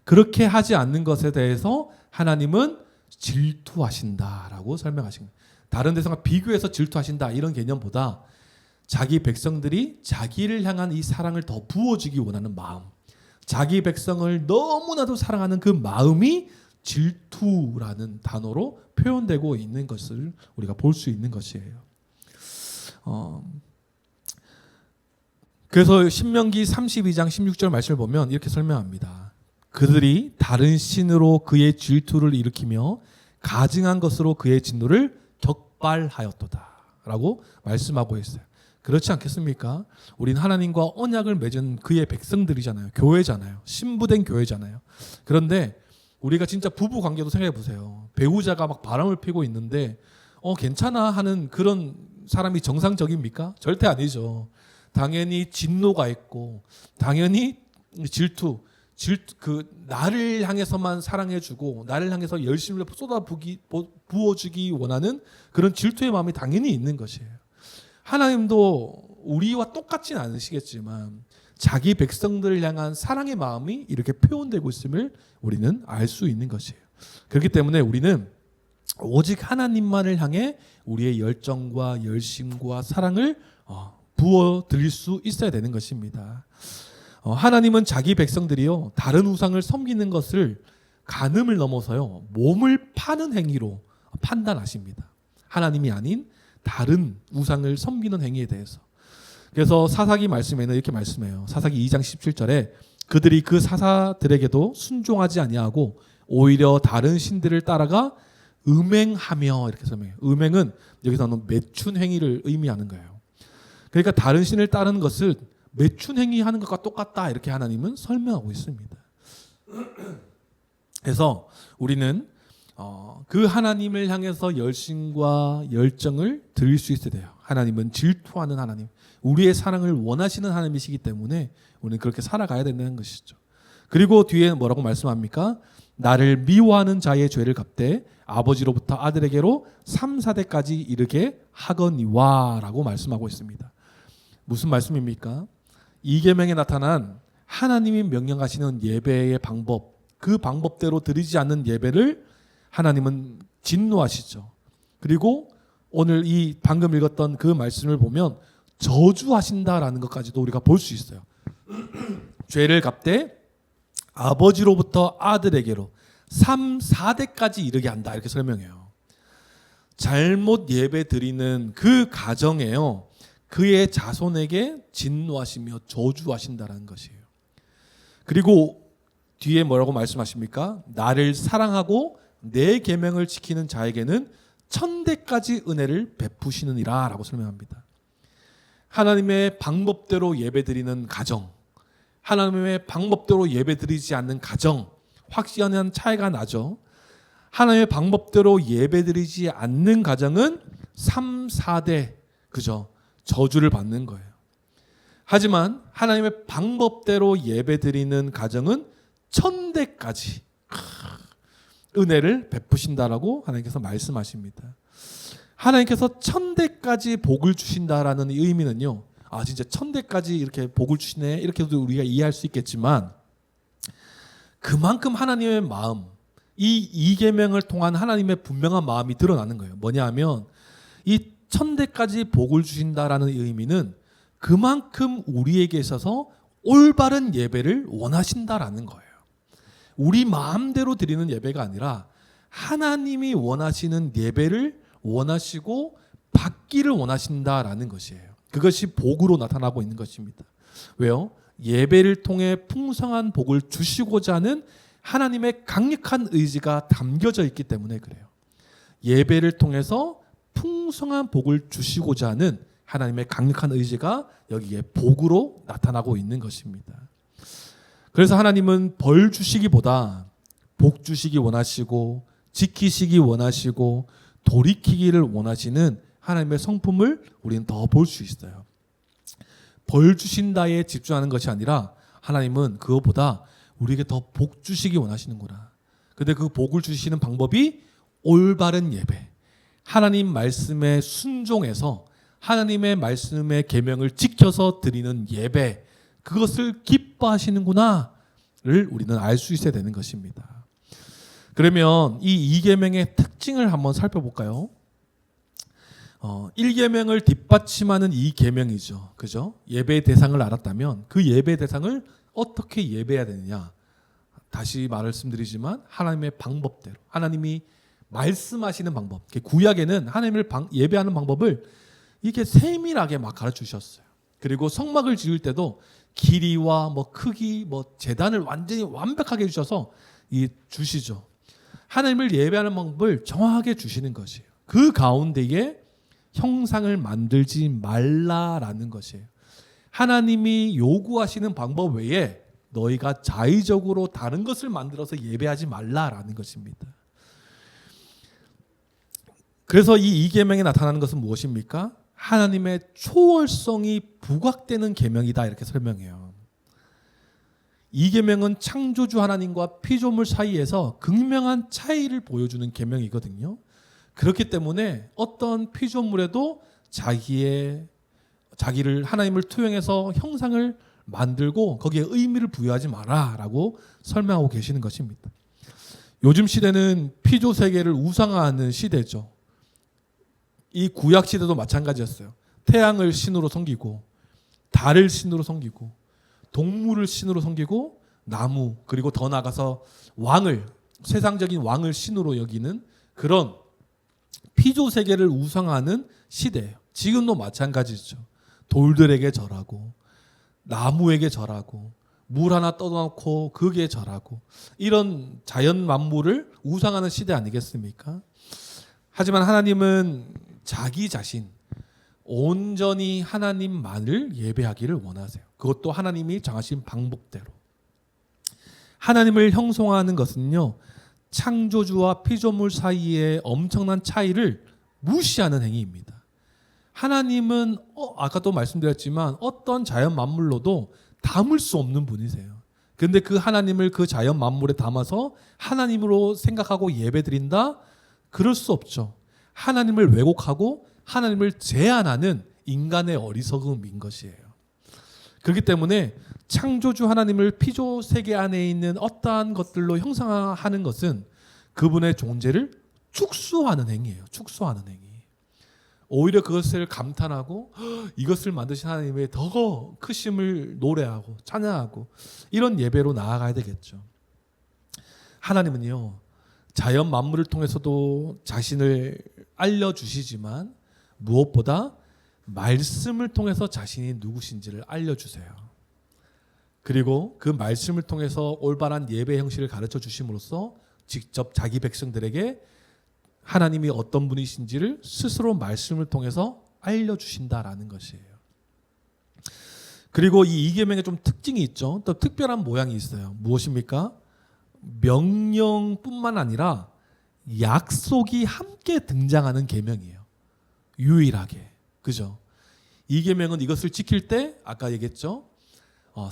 A: 그렇게 하지 않는 것에 대해서 하나님은 질투하신다라고 설명하신 거예요. 다른 데서가 비교해서 질투하신다 이런 개념보다 자기 백성들이 자기를 향한 이 사랑을 더 부어주기 원하는 마음, 자기 백성을 너무나도 사랑하는 그 마음이 질투라는 단어로 표현되고 있는 것을 우리가 볼 수 있는 것이에요. 그래서 신명기 32장 16절 말씀을 보면 이렇게 설명합니다. 그들이 다른 신으로 그의 질투를 일으키며 가증한 것으로 그의 진노를 격발하였도다 라고 말씀하고 있어요. 그렇지 않겠습니까? 우린 하나님과 언약을 맺은 그의 백성들이잖아요. 교회잖아요. 신부된 교회잖아요. 그런데 우리가 진짜 부부 관계도 생각해 보세요. 배우자가 막 바람을 피고 있는데 괜찮아 하는 그런 사람이 정상적입니까? 절대 아니죠. 당연히 진노가 있고 당연히 질투, 나를 향해서만 사랑해주고 나를 향해서 열심을 부어주기 원하는 그런 질투의 마음이 당연히 있는 것이에요. 하나님도 우리와 똑같지는 않으시겠지만 자기 백성들을 향한 사랑의 마음이 이렇게 표현되고 있음을 우리는 알 수 있는 것이에요. 그렇기 때문에 우리는 오직 하나님만을 향해 우리의 열정과 열심과 사랑을 부어드릴 수 있어야 되는 것입니다. 하나님은 자기 백성들이요 다른 우상을 섬기는 것을 간음을 넘어서요 몸을 파는 행위로 판단하십니다. 하나님이 아닌 다른 우상을 섬기는 행위에 대해서. 그래서 사사기 말씀에는 이렇게 말씀해요. 사사기 2장 17절에 그들이 그 사사들에게도 순종하지 아니하고 오히려 다른 신들을 따라가 음행하며 이렇게 설명해요. 음행은 여기서는 매춘 행위를 의미하는 거예요. 그러니까 다른 신을 따르는 것을 매춘 행위하는 것과 똑같다 이렇게 하나님은 설명하고 있습니다. 그래서 우리는 그 하나님을 향해서 열심과 열정을 드릴 수 있어야 돼요. 하나님은 질투하는 하나님, 우리의 사랑을 원하시는 하나님이시기 때문에 우리는 그렇게 살아가야 된다는 것이죠. 그리고 뒤에 뭐라고 말씀합니까? 나를 미워하는 자의 죄를 갚되 아버지로부터 아들에게로 3, 4대까지 이르게 하거니와 라고 말씀하고 있습니다. 무슨 말씀입니까? 이 계명에 나타난 하나님이 명령하시는 예배의 방법, 그 방법대로 드리지 않는 예배를 하나님은 진노하시죠. 그리고 오늘 이 방금 읽었던 그 말씀을 보면 저주하신다라는 것까지도 우리가 볼 수 있어요. 죄를 갚되 아버지로부터 아들에게로 3, 4대까지 이르게 한다 이렇게 설명해요. 잘못 예배 드리는 그 가정에요, 그의 자손에게 진노하시며 저주하신다라는 것이에요. 그리고 뒤에 뭐라고 말씀하십니까? 나를 사랑하고 내 계명을 지키는 자에게는 천대까지 은혜를 베푸시느니라 라고 설명합니다. 하나님의 방법대로 예배드리는 가정, 하나님의 방법대로 예배드리지 않는 가정, 확연한 차이가 나죠. 하나님의 방법대로 예배드리지 않는 가정은 3, 4대 그죠? 저주를 받는 거예요. 하지만 하나님의 방법대로 예배드리는 가정은 1000대까지 은혜를 베푸신다라고 하나님께서 말씀하십니다. 하나님께서 1000대까지 복을 주신다라는 의미는요, 아 진짜 1000대까지 이렇게 복을 주시네 이렇게도 우리가 이해할 수 있겠지만, 그만큼 하나님의 마음, 이 계명을 통한 하나님의 분명한 마음이 드러나는 거예요. 뭐냐 하면 이 1000대까지 복을 주신다라는 의미는 그만큼 우리에게 있어서 올바른 예배를 원하신다라는 거예요. 우리 마음대로 드리는 예배가 아니라 하나님이 원하시는 예배를 원하시고 받기를 원하신다라는 것이에요. 그것이 복으로 나타나고 있는 것입니다. 왜요? 예배를 통해 풍성한 복을 주시고자 하는 하나님의 강력한 의지가 담겨져 있기 때문에 그래요. 예배를 통해서 풍성한 복을 주시고자 하는 하나님의 강력한 의지가 여기에 복으로 나타나고 있는 것입니다. 그래서 하나님은 벌 주시기보다 복 주시기 원하시고 지키시기 원하시고 돌이키기를 원하시는 하나님의 성품을 우리는 더 볼 수 있어요. 벌 주신다에 집중하는 것이 아니라 하나님은 그것보다 우리에게 더 복 주시기 원하시는구나. 근데 그 복을 주시는 방법이 올바른 예배, 하나님 말씀에 순종해서 하나님의 말씀의 계명을 지켜서 드리는 예배, 그것을 기뻐하시는구나를 우리는 알 수 있어야 되는 것입니다. 그러면 이 2계명의 특징을 한번 살펴볼까요? 1계명을 뒷받침하는 2계명이죠. 그죠? 예배의 대상을 알았다면 그 예배의 대상을 어떻게 예배해야 되느냐? 다시 말씀드리지만 하나님의 방법대로, 하나님이 말씀하시는 방법, 구약에는 하나님을 예배하는 방법을 이렇게 세밀하게 막 가르쳐 주셨어요. 그리고 성막을 지을 때도 길이와 뭐 크기, 뭐 제단을 완전히 완벽하게 주셔서 주시죠. 하나님을 예배하는 방법을 정확하게 주시는 것이에요. 그 가운데에 형상을 만들지 말라라는 것이에요. 하나님이 요구하시는 방법 외에 너희가 자의적으로 다른 것을 만들어서 예배하지 말라라는 것입니다. 그래서 이 2계명에 나타나는 것은 무엇입니까? 하나님의 초월성이 부각되는 계명이다 이렇게 설명해요. 2계명은 창조주 하나님과 피조물 사이에서 극명한 차이를 보여주는 계명이거든요. 그렇기 때문에 어떤 피조물에도 자기를 하나님을 투영해서 형상을 만들고 거기에 의미를 부여하지 마라라고 설명하고 계시는 것입니다. 요즘 시대는 피조 세계를 우상화하는 시대죠. 이 구약 시대도 마찬가지였어요. 태양을 신으로 섬기고 달을 신으로 섬기고 동물을 신으로 섬기고 나무, 그리고 더 나아가서 왕을, 세상적인 왕을 신으로 여기는 그런 피조 세계를 우상화하는 시대예요. 지금도 마찬가지죠. 돌들에게 절하고 나무에게 절하고 물 하나 떠놓고 거기에 절하고 이런 자연 만물을 우상하는 시대 아니겠습니까? 하지만 하나님은 자기 자신 온전히 하나님만을 예배하기를 원하세요. 그것도 하나님이 정하신 방법대로. 하나님을 형성하는 것은요, 창조주와 피조물 사이의 엄청난 차이를 무시하는 행위입니다. 하나님은 아까도 말씀드렸지만 어떤 자연 만물로도 담을 수 없는 분이세요. 그런데 그 하나님을 그 자연 만물에 담아서 하나님으로 생각하고 예배드린다? 그럴 수 없죠. 하나님을 왜곡하고 하나님을 제한하는 인간의 어리석음인 것이에요. 그렇기 때문에 창조주 하나님을 피조 세계 안에 있는 어떠한 것들로 형상화하는 것은 그분의 존재를 축소하는 행위예요. 축소하는 행위. 오히려 그것을 감탄하고 이것을 만드신 하나님의 더 크심을 노래하고 찬양하고 이런 예배로 나아가야 되겠죠. 하나님은요, 자연 만물을 통해서도 자신을 알려주시지만 무엇보다 말씀을 통해서 자신이 누구신지를 알려주세요. 그리고 그 말씀을 통해서 올바른 예배 형식을 가르쳐 주심으로써 직접 자기 백성들에게 하나님이 어떤 분이신지를 스스로 말씀을 통해서 알려주신다라는 것이에요. 그리고 이 이계명에 좀 특징이 있죠. 또 특별한 모양이 있어요. 무엇입니까? 명령뿐만 아니라 약속이 함께 등장하는 계명이에요. 유일하게. 그죠? 이 계명은 이것을 지킬 때 아까 얘기했죠.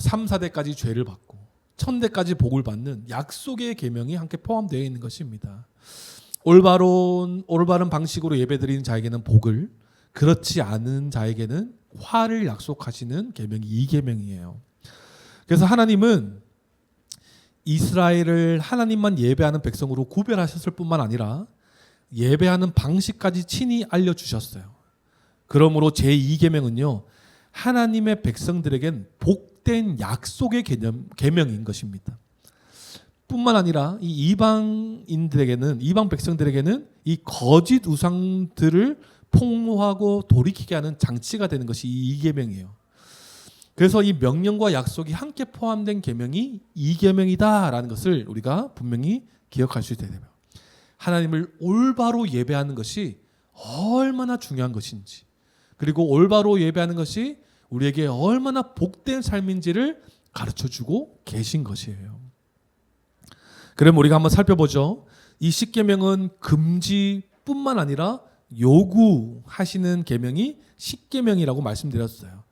A: 3, 4대까지 죄를 받고 1000대까지 복을 받는 약속의 계명이 함께 포함되어 있는 것입니다. 올바른 방식으로 예배드리는 자에게는 복을, 그렇지 않은 자에게는 화를 약속하시는 계명이 이 계명이에요. 그래서 하나님은 이스라엘을 하나님만 예배하는 백성으로 구별하셨을 뿐만 아니라 예배하는 방식까지 친히 알려주셨어요. 그러므로 제2계명은요, 하나님의 백성들에겐 복된 약속의 계명인 것입니다. 뿐만 아니라 이 이방 백성들에게는 이 거짓 우상들을 폭로하고 돌이키게 하는 장치가 되는 것이 이 계명이에요. 그래서 이 명령과 약속이 함께 포함된 계명이 이 계명이다라는 것을 우리가 분명히 기억할 수 있어야 돼요. 하나님을 올바로 예배하는 것이 얼마나 중요한 것인지, 그리고 올바로 예배하는 것이 우리에게 얼마나 복된 삶인지를 가르쳐주고 계신 것이에요. 그럼 우리가 한번 살펴보죠. 이 10계명은 금지뿐만 아니라 요구하시는 계명이 10계명이라고 말씀드렸어요.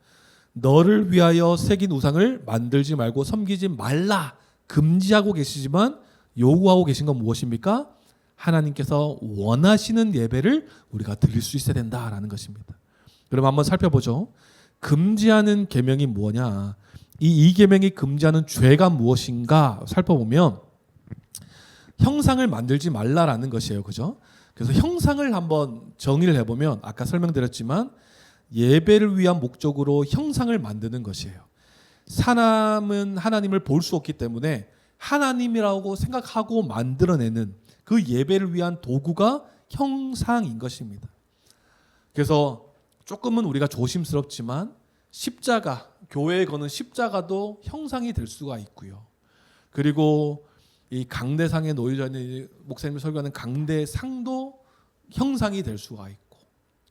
A: 너를 위하여 새긴 우상을 만들지 말고 섬기지 말라 금지하고 계시지만 요구하고 계신 건 무엇입니까? 하나님께서 원하시는 예배를 우리가 드릴 수 있어야 된다라는 것입니다. 그럼 한번 살펴보죠. 금지하는 계명이 뭐냐? 이 계명이 금지하는 죄가 무엇인가 살펴보면 형상을 만들지 말라라는 것이에요. 그죠? 그래서 형상을 한번 정의를 해보면 아까 설명드렸지만 예배를 위한 목적으로 형상을 만드는 것이에요. 사람은 하나님을 볼 수 없기 때문에 하나님이라고 생각하고 만들어내는 그 예배를 위한 도구가 형상인 것입니다. 그래서 조금은 우리가 조심스럽지만 십자가, 교회에 거는 십자가도 형상이 될 수가 있고요. 그리고 이 강대상에 놓여져 있는 목사님이 설교하는 강대상도 형상이 될 수가 있고,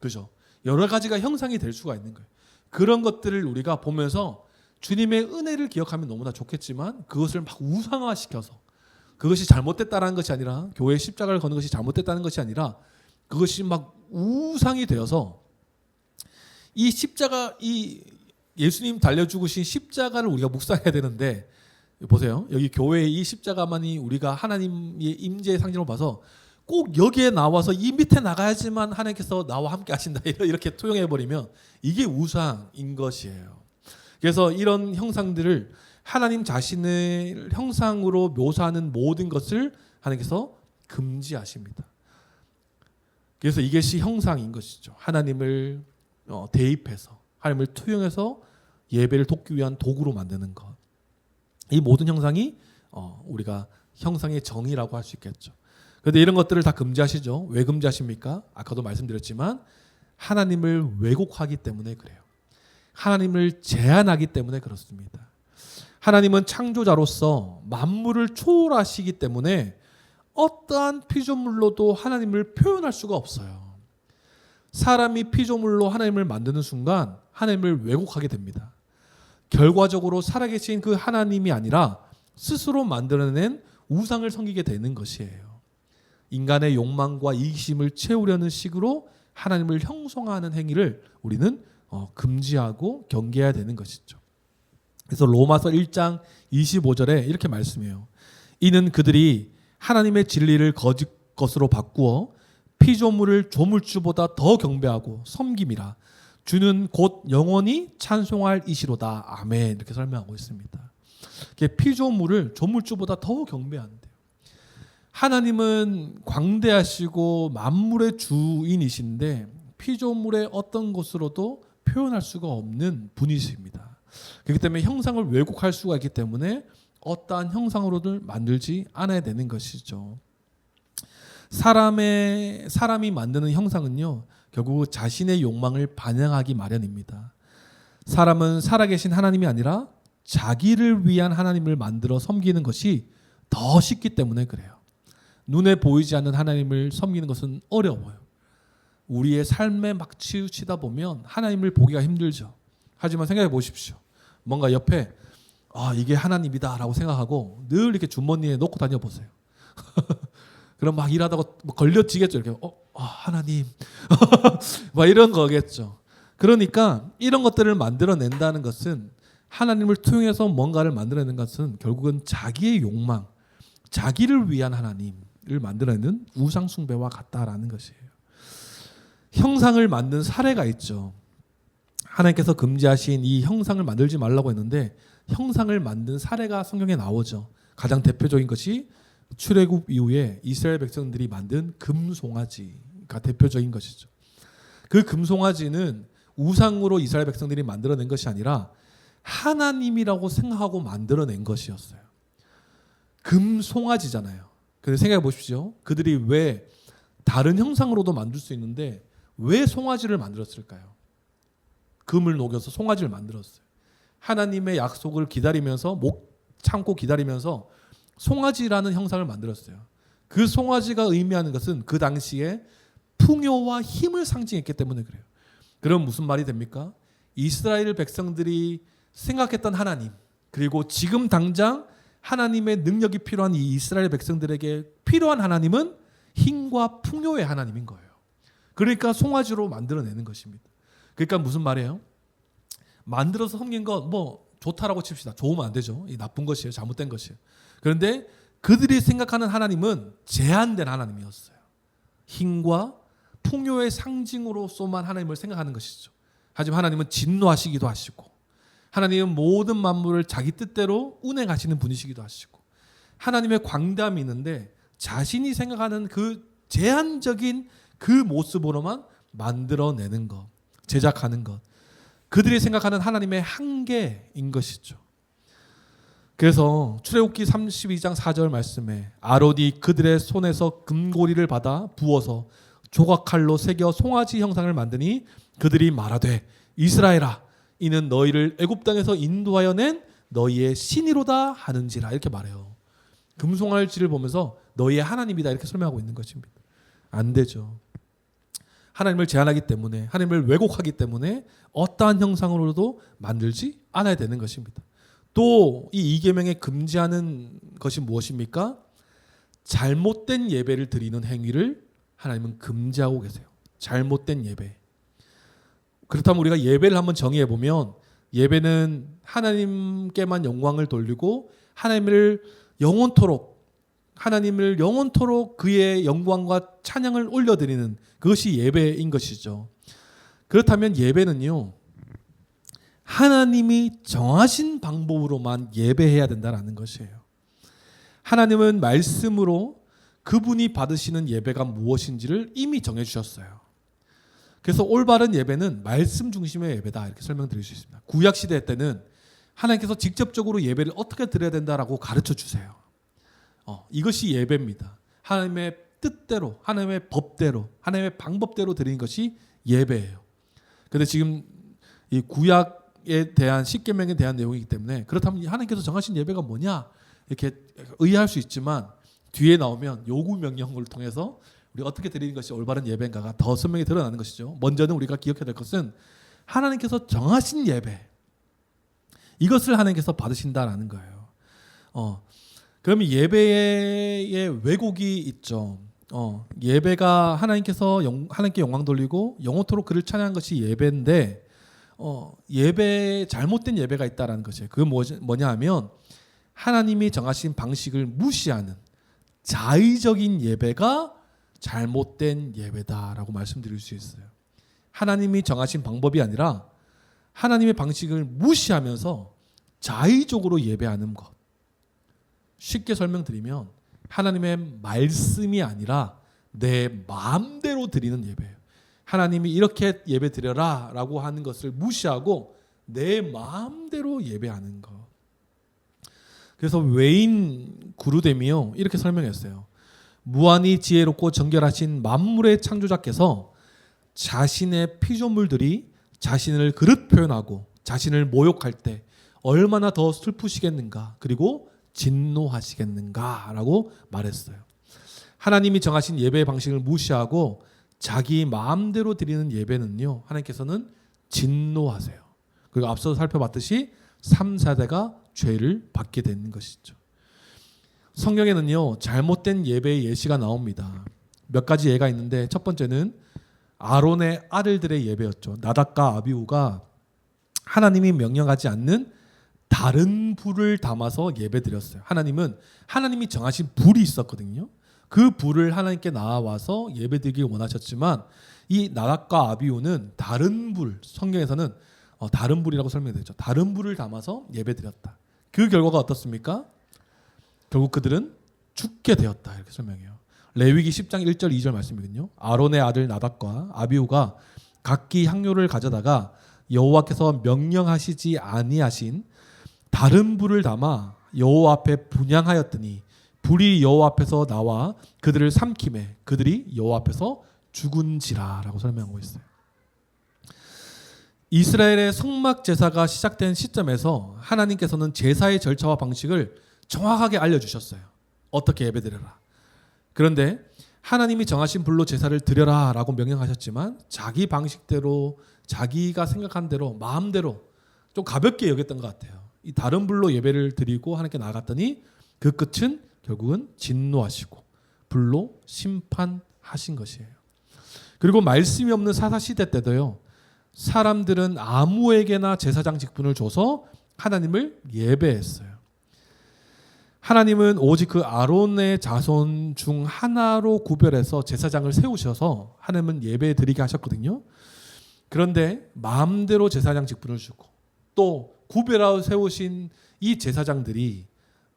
A: 그죠? 여러 가지가 형상이 될 수가 있는 거예요. 그런 것들을 우리가 보면서 주님의 은혜를 기억하면 너무나 좋겠지만 그것을 막 우상화시켜서 그것이 잘못됐다는 것이 아니라, 교회에 십자가를 거는 것이 잘못됐다는 것이 아니라 그것이 막 우상이 되어서 이 십자가, 이 예수님 달려 죽으신 십자가를 우리가 묵상해야 되는데, 보세요. 여기 교회의 이 십자가만이 우리가 하나님의 임재의 상징으로 봐서 꼭 여기에 나와서 이 밑에 나가야지만 하나님께서 나와 함께 하신다 이렇게 투영해버리면 이게 우상인 것이에요. 그래서 이런 형상들을 하나님 자신의 형상으로 묘사하는 모든 것을 하나님께서 금지하십니다. 그래서 이것이 형상인 것이죠. 하나님을 대입해서, 하나님을 투영해서 예배를 돕기 위한 도구로 만드는 것. 이 모든 형상이 우리가 형상의 정의라고 할 수 있겠죠. 그런데 이런 것들을 다 금지하시죠. 왜 금지하십니까? 아까도 말씀드렸지만 하나님을 왜곡하기 때문에 그래요. 하나님을 제한하기 때문에 그렇습니다. 하나님은 창조자로서 만물을 초월하시기 때문에 어떠한 피조물로도 하나님을 표현할 수가 없어요. 사람이 피조물로 하나님을 만드는 순간 하나님을 왜곡하게 됩니다. 결과적으로 살아계신 그 하나님이 아니라 스스로 만들어낸 우상을 섬기게 되는 것이에요. 인간의 욕망과 이기심을 채우려는 식으로 하나님을 형성하는 행위를 우리는 금지하고 경계해야 되는 것이죠. 그래서 로마서 1장 25절에 이렇게 말씀해요. 이는 그들이 하나님의 진리를 거짓 것으로 바꾸어 피조물을 조물주보다 더 경배하고 섬김이라. 주는 곧 영원히 찬송할 이시로다. 아멘. 이렇게 설명하고 있습니다. 피조물을 조물주보다 더 경배한대요. 하나님은 광대하시고 만물의 주인이신데 피조물의 어떤 것으로도 표현할 수가 없는 분이십니다. 그렇기 때문에 형상을 왜곡할 수가 있기 때문에 어떠한 형상으로도 만들지 않아야 되는 것이죠. 사람이 만드는 형상은요, 결국 자신의 욕망을 반영하기 마련입니다. 사람은 살아계신 하나님이 아니라 자기를 위한 하나님을 만들어 섬기는 것이 더 쉽기 때문에 그래요. 눈에 보이지 않는 하나님을 섬기는 것은 어려워요. 우리의 삶에 막 치우치다 보면 하나님을 보기가 힘들죠. 하지만 생각해 보십시오. 뭔가 옆에 이게 하나님이다 라고 생각하고 늘 이렇게 주머니에 놓고 다녀보세요. 그럼 막 일하다가 걸려지겠죠. 이렇게 하나님 막 이런 거겠죠. 그러니까 이런 것들을 만들어낸다는 것은, 하나님을 통해서 뭔가를 만들어내는 것은 결국은 자기의 욕망, 자기를 위한 하나님을 만들어내는 우상 숭배와 같다라는 것이에요. 형상을 만든 사례가 있죠. 하나님께서 금지하신 이 형상을 만들지 말라고 했는데 형상을 만든 사례가 성경에 나오죠. 가장 대표적인 것이 출애굽 이후에 이스라엘 백성들이 만든 금송아지가 대표적인 것이죠. 그 금송아지는 우상으로 이스라엘 백성들이 만들어낸 것이 아니라 하나님이라고 생각하고 만들어낸 것이었어요. 금송아지잖아요. 그런데 생각해 보십시오. 그들이 왜 다른 형상으로도 만들 수 있는데 왜 송아지를 만들었을까요? 금을 녹여서 송아지를 만들었어요. 하나님의 약속을 기다리면서, 목 참고 기다리면서 송아지라는 형상을 만들었어요. 그 송아지가 의미하는 것은 그 당시에 풍요와 힘을 상징했기 때문에 그래요. 그럼 무슨 말이 됩니까? 이스라엘 백성들이 생각했던 하나님, 그리고 지금 당장 하나님의 능력이 필요한 이 이스라엘 백성들에게 필요한 하나님은 힘과 풍요의 하나님인 거예요. 그러니까 송아지로 만들어내는 것입니다. 그러니까 무슨 말이에요? 만들어서 섬긴 것 좋다라고 칩시다. 좋으면 안 되죠. 이 나쁜 것이에요. 잘못된 것이에요. 그런데 그들이 생각하는 하나님은 제한된 하나님이었어요. 힘과 풍요의 상징으로서만 하나님을 생각하는 것이죠. 하지만 하나님은 진노하시기도 하시고, 하나님은 모든 만물을 자기 뜻대로 운행하시는 분이시기도 하시고, 하나님의 광대함이 있는데 자신이 생각하는 그 제한적인 그 모습으로만 만들어내는 것, 제작하는 것, 그들이 생각하는 하나님의 한계인 것이죠. 그래서 출애굽기 32장 4절 말씀에 아론이 그들의 손에서 금고리를 받아 부어서 조각칼로 새겨 송아지 형상을 만드니 그들이 말하되 이스라엘아 이는 너희를 애굽 땅에서 인도하여 낸 너희의 신이로다 하는지라, 이렇게 말해요. 금송아지를 보면서 너희의 하나님이다 이렇게 설명하고 있는 것입니다. 안 되죠. 하나님을 제한하기 때문에, 하나님을 왜곡하기 때문에 어떠한 형상으로도 만들지 않아야 되는 것입니다. 또 이 이계명에 금지하는 것이 무엇입니까? 잘못된 예배를 드리는 행위를 하나님은 금지하고 계세요. 잘못된 예배. 그렇다면 우리가 예배를 한번 정의해 보면, 예배는 하나님께만 영광을 돌리고 하나님을 영원토록 그의 영광과 찬양을 올려드리는 그것이 예배인 것이죠. 그렇다면 예배는요, 하나님이 정하신 방법으로만 예배해야 된다는 것이에요. 하나님은 말씀으로 그분이 받으시는 예배가 무엇인지를 이미 정해주셨어요. 그래서 올바른 예배는 말씀 중심의 예배다 이렇게 설명드릴 수 있습니다. 구약시대 때는 하나님께서 직접적으로 예배를 어떻게 드려야 된다라고 가르쳐 주세요. 이것이 예배입니다. 하나님의 뜻대로, 하나님의 법대로, 하나님의 방법대로 드리는 것이 예배예요. 그런데 지금 이 구약에 대한 십계명에 대한 내용이기 때문에, 그렇다면 하나님께서 정하신 예배가 뭐냐 이렇게 의아할 수 있지만 뒤에 나오면 요구 명령을 통해서 우리가 어떻게 드리는 것이 올바른 예배인가가 더 선명히 드러나는 것이죠. 먼저는 우리가 기억해야 될 것은 하나님께서 정하신 예배, 이것을 하나님께서 받으신다라는 거예요. 그러면 예배의 왜곡이 있죠. 예배가 하나님께 영광 돌리고 영원토록 그를 찬양한 것이 예배인데, 잘못된 예배가 있다라는 것이에요. 그게 뭐냐 하면 하나님이 정하신 방식을 무시하는 자의적인 예배가 잘못된 예배다라고 말씀드릴 수 있어요. 하나님이 정하신 방법이 아니라 하나님의 방식을 무시하면서 자의적으로 예배하는 것. 쉽게 설명드리면 하나님의 말씀이 아니라 내 마음대로 드리는 예배예요. 하나님이 이렇게 예배 드려라 라고 하는 것을 무시하고 내 마음대로 예배하는 것. 그래서 외인 구르데미요 이렇게 설명했어요. 무한히 지혜롭고 정결하신 만물의 창조자께서 자신의 피조물들이 자신을 그릇 표현하고 자신을 모욕할 때 얼마나 더 슬프시겠는가, 그리고 진노하시겠는가라고 말했어요. 하나님이 정하신 예배의 방식을 무시하고 자기 마음대로 드리는 예배는요, 하나님께서는 진노하세요. 그리고 앞서 살펴봤듯이 3, 4대가 죄를 받게 되는 것이죠. 성경에는요, 잘못된 예배의 예시가 나옵니다. 몇 가지 예가 있는데, 첫 번째는 아론의 아들들의 예배였죠. 나답과 아비후가 하나님이 명령하지 않는 다른 불을 담아서 예배드렸어요. 하나님이 정하신 불이 있었거든요. 그 불을 하나님께 나와서 예배드리길 원하셨지만, 이 나답과 아비후는 다른 불, 성경에서는 다른 불이라고 설명되죠. 다른 불을 담아서 예배드렸다. 그 결과가 어떻습니까? 결국 그들은 죽게 되었다, 이렇게 설명해요. 레위기 10장 1절 2절 말씀이거든요. 아론의 아들 나답과 아비후가 각기 향료를 가져다가 여호와께서 명령하시지 아니하신 다른 불을 담아 여호와 앞에 분향하였더니 불이 여호와 앞에서 나와 그들을 삼키매 그들이 여호와 앞에서 죽은지라라고 설명하고 있어요. 이스라엘의 성막 제사가 시작된 시점에서 하나님께서는 제사의 절차와 방식을 정확하게 알려주셨어요. 어떻게 예배드려라. 그런데 하나님이 정하신 불로 제사를 드려라 라고 명령하셨지만 자기 방식대로, 자기가 생각한 대로, 마음대로 좀 가볍게 여겼던 것 같아요. 이 다른 불로 예배를 드리고 하나님께 나아갔더니 그 끝은 결국은 진노하시고 불로 심판하신 것이에요. 그리고 말씀이 없는 사사시대 때도요, 사람들은 아무에게나 제사장 직분을 줘서 하나님을 예배했어요. 하나님은 오직 그 아론의 자손 중 하나로 구별해서 제사장을 세우셔서 하나님은 예배 드리게 하셨거든요. 그런데 마음대로 제사장 직분을 주고 또 구별하여 세우신 이 제사장들이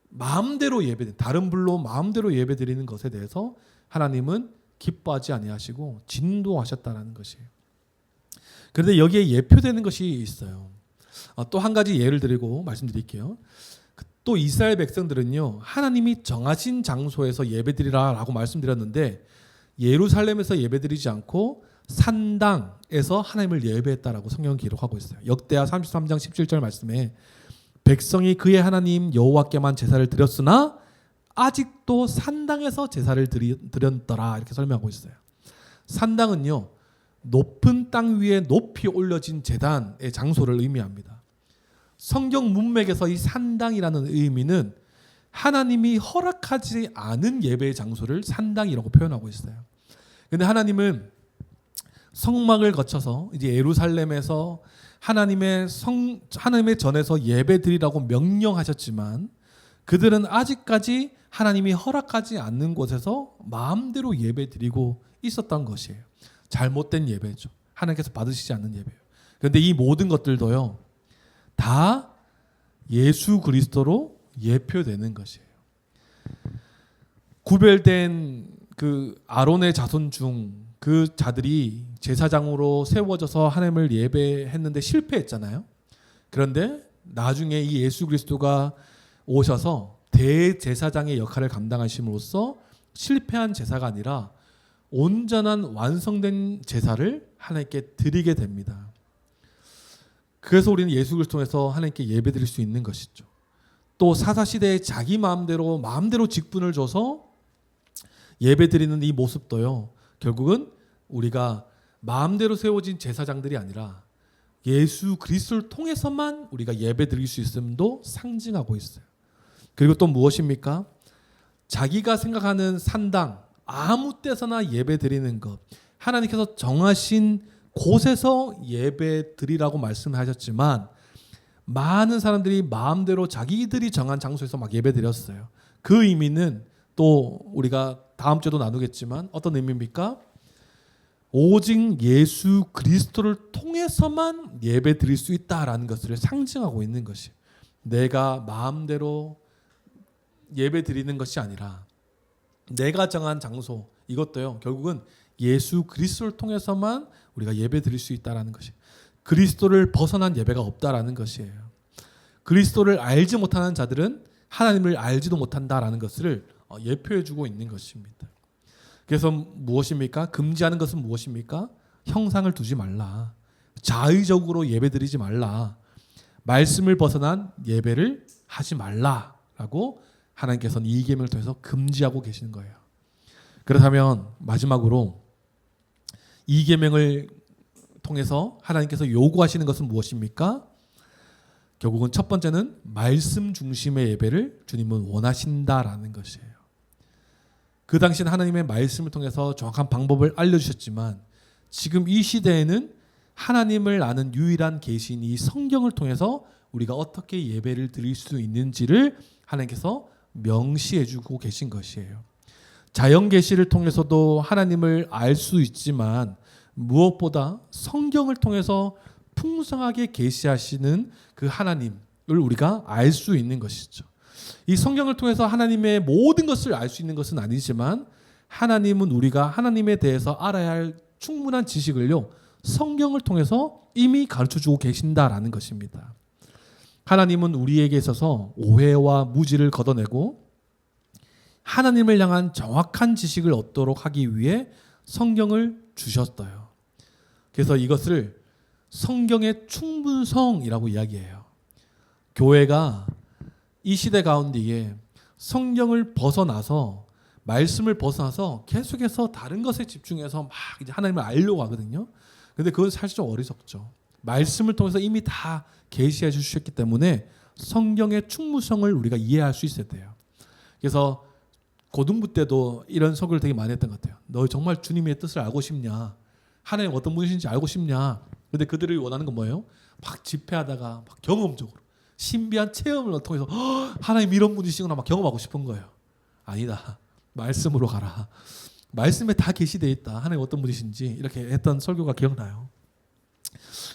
A: 마음대로 다른 불로 마음대로 예배 드리는 것에 대해서 하나님은 기뻐하지 아니하시고 진노하셨다는 것이에요. 그런데 여기에 예표되는 것이 있어요. 또 한 가지 예를 드리고 말씀드릴게요. 또 이스라엘 백성들은요, 하나님이 정하신 장소에서 예배드리라라고 말씀드렸는데 예루살렘에서 예배드리지 않고 산당에서 하나님을 예배했다라고 성경은 기록하고 있어요. 역대하 33장 17절 말씀에 백성이 그의 하나님 여호와께만 제사를 드렸으나 아직도 산당에서 제사를 드렸더라, 이렇게 설명하고 있어요. 산당은요, 높은 땅 위에 높이 올려진 제단의 장소를 의미합니다. 성경 문맥에서 이 산당이라는 의미는 하나님이 허락하지 않은 예배의 장소를 산당이라고 표현하고 있어요. 그런데 하나님은 성막을 거쳐서 이제 예루살렘에서 하나님의 전에서 예배드리라고 명령하셨지만 그들은 아직까지 하나님이 허락하지 않는 곳에서 마음대로 예배드리고 있었던 것이에요. 잘못된 예배죠. 하나님께서 받으시지 않는 예배예요. 그런데 이 모든 것들도요, 다 예수 그리스도로 예표되는 것이에요. 구별된 그 아론의 자손 중 그 자들이 제사장으로 세워져서 하나님을 예배했는데 실패했잖아요. 그런데 나중에 이 예수 그리스도가 오셔서 대제사장의 역할을 감당하심으로써 실패한 제사가 아니라 온전한 완성된 제사를 하나님께 드리게 됩니다. 그래서 우리는 예수 그리스도에서 하나님께 예배드릴 수 있는 것이죠. 또 사사시대에 자기 마음대로 직분을 줘서 예배드리는 이 모습도요, 결국은 우리가 마음대로 세워진 제사장들이 아니라 예수 그리스도를 통해서만 우리가 예배드릴 수 있음도 상징하고 있어요. 그리고 또 무엇입니까? 자기가 생각하는 산당, 아무 때서나 예배드리는 것, 하나님께서 정하신 곳에서 예배드리라고 말씀하셨지만 많은 사람들이 마음대로 자기들이 정한 장소에서 막 예배드렸어요. 그 의미는 또 우리가 다음 주에도 나누겠지만 어떤 의미입니까? 오직 예수 그리스도를 통해서만 예배드릴 수 있다라는 것을 상징하고 있는 것이, 내가 마음대로 예배드리는 것이 아니라 내가 정한 장소, 이것도요 결국은 예수 그리스도를 통해서만 우리가 예배드릴 수 있다라는 것이, 그리스도를 벗어난 예배가 없다라는 것이에요. 그리스도를 알지 못하는 자들은 하나님을 알지도 못한다라는 것을 예표해주고 있는 것입니다. 그래서 무엇입니까? 금지하는 것은 무엇입니까? 형상을 두지 말라. 자의적으로 예배드리지 말라. 말씀을 벗어난 예배를 하지 말라라고 하나님께서는 이 계명을 통해서 금지하고 계시는 거예요. 그렇다면 마지막으로 이 계명을 통해서 하나님께서 요구하시는 것은 무엇입니까? 결국은 첫 번째는 말씀 중심의 예배를 주님은 원하신다라는 것이에요. 그 당시는 하나님의 말씀을 통해서 정확한 방법을 알려주셨지만 지금 이 시대에는 하나님을 아는 유일한 계시인 이 성경을 통해서 우리가 어떻게 예배를 드릴 수 있는지를 하나님께서 명시해주고 계신 것이에요. 자연 계시를 통해서도 하나님을 알 수 있지만 무엇보다 성경을 통해서 풍성하게 계시하시는 그 하나님을 우리가 알 수 있는 것이죠. 이 성경을 통해서 하나님의 모든 것을 알 수 있는 것은 아니지만 하나님은 우리가 하나님에 대해서 알아야 할 충분한 지식을요 성경을 통해서 이미 가르쳐주고 계신다라는 것입니다. 하나님은 우리에게 있어서 오해와 무지를 걷어내고 하나님을 향한 정확한 지식을 얻도록 하기 위해 성경을 주셨어요. 그래서 이것을 성경의 충분성이라고 이야기해요. 교회가 이 시대 가운데에 성경을 벗어나서 말씀을 벗어나서 계속해서 다른 것에 집중해서 막 이제 하나님을 알려고 하거든요. 근데 그건 사실 좀 어리석죠. 말씀을 통해서 이미 다 계시해 주셨기 때문에 성경의 충분성을 우리가 이해할 수 있어야 돼요. 그래서 고등부 때도 이런 설교를 되게 많이 했던 것 같아요. 너 정말 주님의 뜻을 알고 싶냐? 하나님 어떤 분이신지 알고 싶냐? 근데 그들이 원하는 건 뭐예요? 막 집회하다가 막 경험적으로 신비한 체험을 통해서 하나님 이런 분이시구나 막 경험하고 싶은 거예요. 아니다. 말씀으로 가라. 말씀에 다 계시되어 있다. 하나님 어떤 분이신지 이렇게 했던 설교가 기억나요.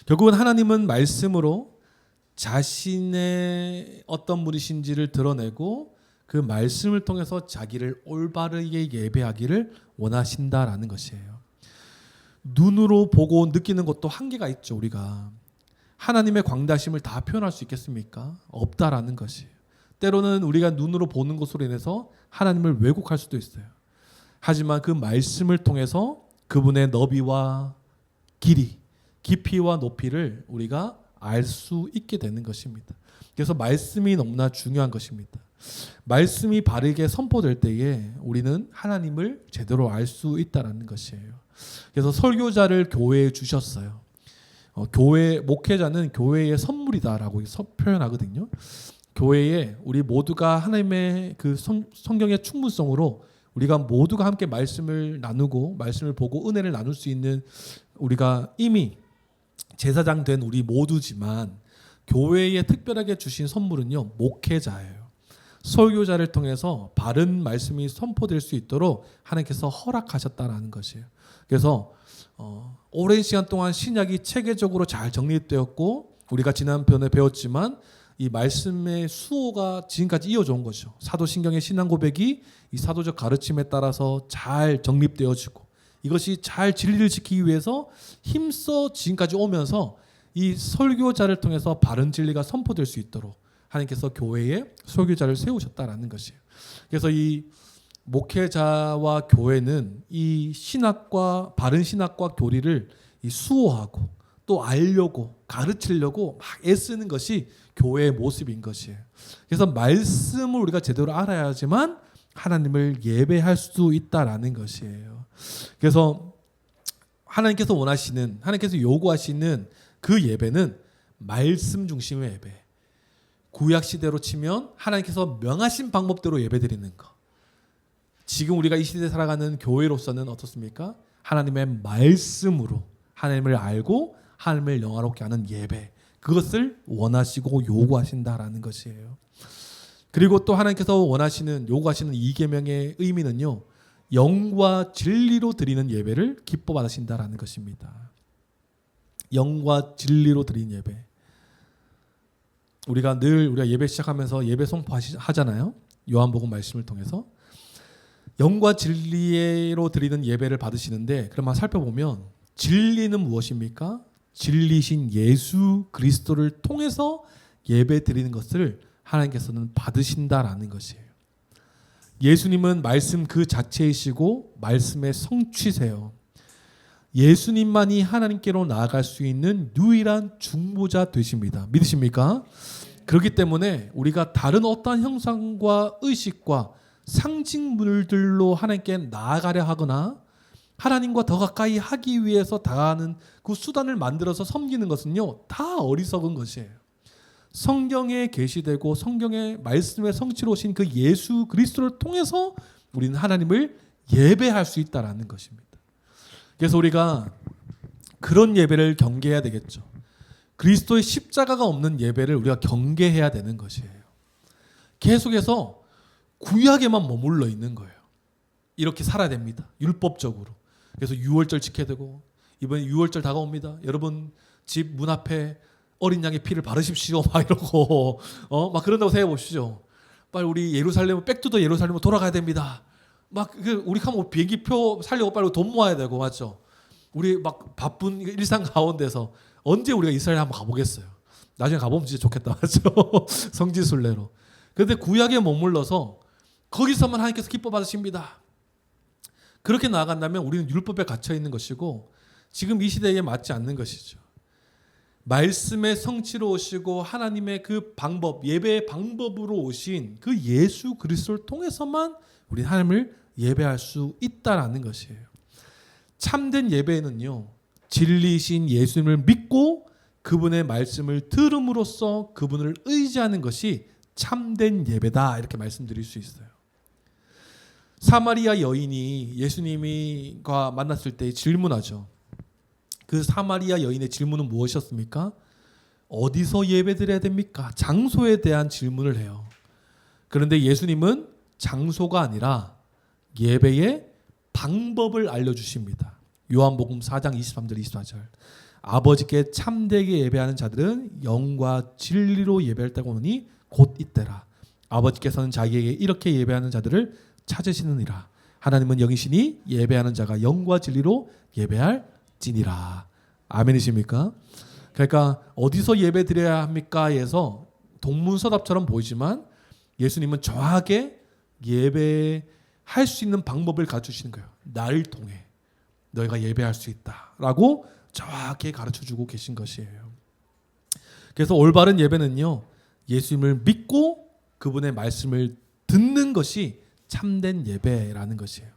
A: 결국은 하나님은 말씀으로 자신의 어떤 분이신지를 드러내고 그 말씀을 통해서 자기를 올바르게 예배하기를 원하신다라는 것이에요. 눈으로 보고 느끼는 것도 한계가 있죠. 우리가 하나님의 광대하심을 다 표현할 수 있겠습니까? 없다라는 것이에요. 때로는 우리가 눈으로 보는 것으로 인해서 하나님을 왜곡할 수도 있어요. 하지만 그 말씀을 통해서 그분의 너비와 길이, 깊이와 높이를 우리가 알 수 있게 되는 것입니다. 그래서 말씀이 너무나 중요한 것입니다. 말씀이 바르게 선포될 때에 우리는 하나님을 제대로 알 수 있다는 것이에요. 그래서 설교자를 교회에 주셨어요. 교회 목회자는 교회의 선물이다라고 표현하거든요. 교회에 우리 모두가 하나님의 그 성경의 충분성으로 우리가 모두가 함께 말씀을 나누고 말씀을 보고 은혜를 나눌 수 있는 우리가 이미 제사장 된 우리 모두지만 교회에 특별하게 주신 선물은요 목회자예요. 설교자를 통해서 바른 말씀이 선포될 수 있도록 하나님께서 허락하셨다라는 것이에요. 그래서 오랜 시간 동안 신약이 체계적으로 잘 정립되었고 우리가 지난편에 배웠지만 이 말씀의 수호가 지금까지 이어져 온 것이죠. 사도신경의 신앙 고백이 이 사도적 가르침에 따라서 잘 정립되어지고 이것이 잘 진리를 지키기 위해서 힘써 지금까지 오면서 이 설교자를 통해서 바른 진리가 선포될 수 있도록 하나님께서 교회에 설교자를 세우셨다라는 것이에요. 그래서 이 목회자와 교회는 이 신학과 바른 신학과 교리를 이 수호하고 또 알려고 가르치려고 막 애쓰는 것이 교회의 모습인 것이에요. 그래서 말씀을 우리가 제대로 알아야지만 하나님을 예배할 수 있다라는 것이에요. 그래서 하나님께서 원하시는 하나님께서 요구하시는 그 예배는 말씀 중심의 예배. 구약 시대로 치면 하나님께서 명하신 방법대로 예배드리는 것. 지금 우리가 이 시대에 살아가는 교회로서는 어떻습니까? 하나님의 말씀으로 하나님을 알고 하나님을 영화롭게 하는 예배. 그것을 원하시고 요구하신다라는 것이에요. 그리고 또 하나님께서 요구하시는 이 계명의 의미는요. 영과 진리로 드리는 예배를 기뻐 받으신다라는 것입니다. 영과 진리로 드리는 예배. 우리가 예배 시작하면서 예배 선포하잖아요. 요한복음 말씀을 통해서 영과 진리로 드리는 예배를 받으시는데 그러면 살펴보면 진리는 무엇입니까? 진리신 예수 그리스도를 통해서 예배 드리는 것을 하나님께서는 받으신다라는 것이에요. 예수님은 말씀 그 자체이시고 말씀의 성취세요. 예수님만이 하나님께로 나아갈 수 있는 유일한 중보자 되십니다. 믿으십니까? 그렇기 때문에 우리가 다른 어떠한 형상과 의식과 상징물들로 하나님께 나아가려 하거나 하나님과 더 가까이 하기 위해서 다하는 그 수단을 만들어서 섬기는 것은요, 다 어리석은 것이에요. 성경에 계시되고 성경의 말씀의 성취로 오신 그 예수 그리스도를 통해서 우리는 하나님을 예배할 수 있다라는 것입니다. 그래서 우리가 그런 예배를 경계해야 되겠죠. 그리스도의 십자가가 없는 예배를 우리가 경계해야 되는 것이에요. 계속해서 구약에만 머물러 있는 거예요. 이렇게 살아야 됩니다. 율법적으로. 그래서 유월절 지켜야 되고, 이번에 유월절 다가옵니다. 여러분 집 문 앞에 어린 양의 피를 바르십시오. 막 이러고 막 그런다고 생각해 보시죠. 빨리 우리 예루살렘 백투더 예루살렘으로 돌아가야 됩니다. 막 우리 가면 비행기표 살려고 빨리 돈 모아야 되고, 맞죠? 우리 막 바쁜 일상 가운데서 언제 우리가 이스라엘 한번 가보겠어요? 나중에 가보면 진짜 좋겠다, 맞죠? 성지순례로. 그런데 구약에 머물러서 거기서만 하나님께서 기뻐 받으십니다. 그렇게 나아간다면 우리는 율법에 갇혀 있는 것이고 지금 이 시대에 맞지 않는 것이죠. 말씀의 성취로 오시고 하나님의 그 방법, 예배의 방법으로 오신 그 예수 그리스도를 통해서만 우리 하나님을 예배할 수 있다라는 것이에요. 참된 예배는요, 진리이신 예수님을 믿고 그분의 말씀을 들음으로써 그분을 의지하는 것이 참된 예배다, 이렇게 말씀드릴 수 있어요. 사마리아 여인이 예수님과 만났을 때 질문하죠. 그 사마리아 여인의 질문은 무엇이었습니까? 어디서 예배드려야 됩니까? 장소에 대한 질문을 해요. 그런데 예수님은 장소가 아니라 예배의 방법을 알려주십니다. 요한복음 4장 23절 24절. 아버지께 참되게 예배하는 자들은 영과 진리로 예배할 때가 오니 곧 이때라. 아버지께서는 자기에게 이렇게 예배하는 자들을 찾으시느니라. 하나님은 영이시니 예배하는 자가 영과 진리로 예배할지니라. 아멘이십니까? 그러니까 어디서 예배 드려야 합니까? 에서 동문서답처럼 보이지만 예수님은 정확하게 예배할 수 있는 방법을 가르치시는 거예요. 나를 통해 너희가 예배할 수 있다라고 정확히 가르쳐주고 계신 것이에요. 그래서 올바른 예배는요, 예수님을 믿고 그분의 말씀을 듣는 것이 참된 예배라는 것이에요.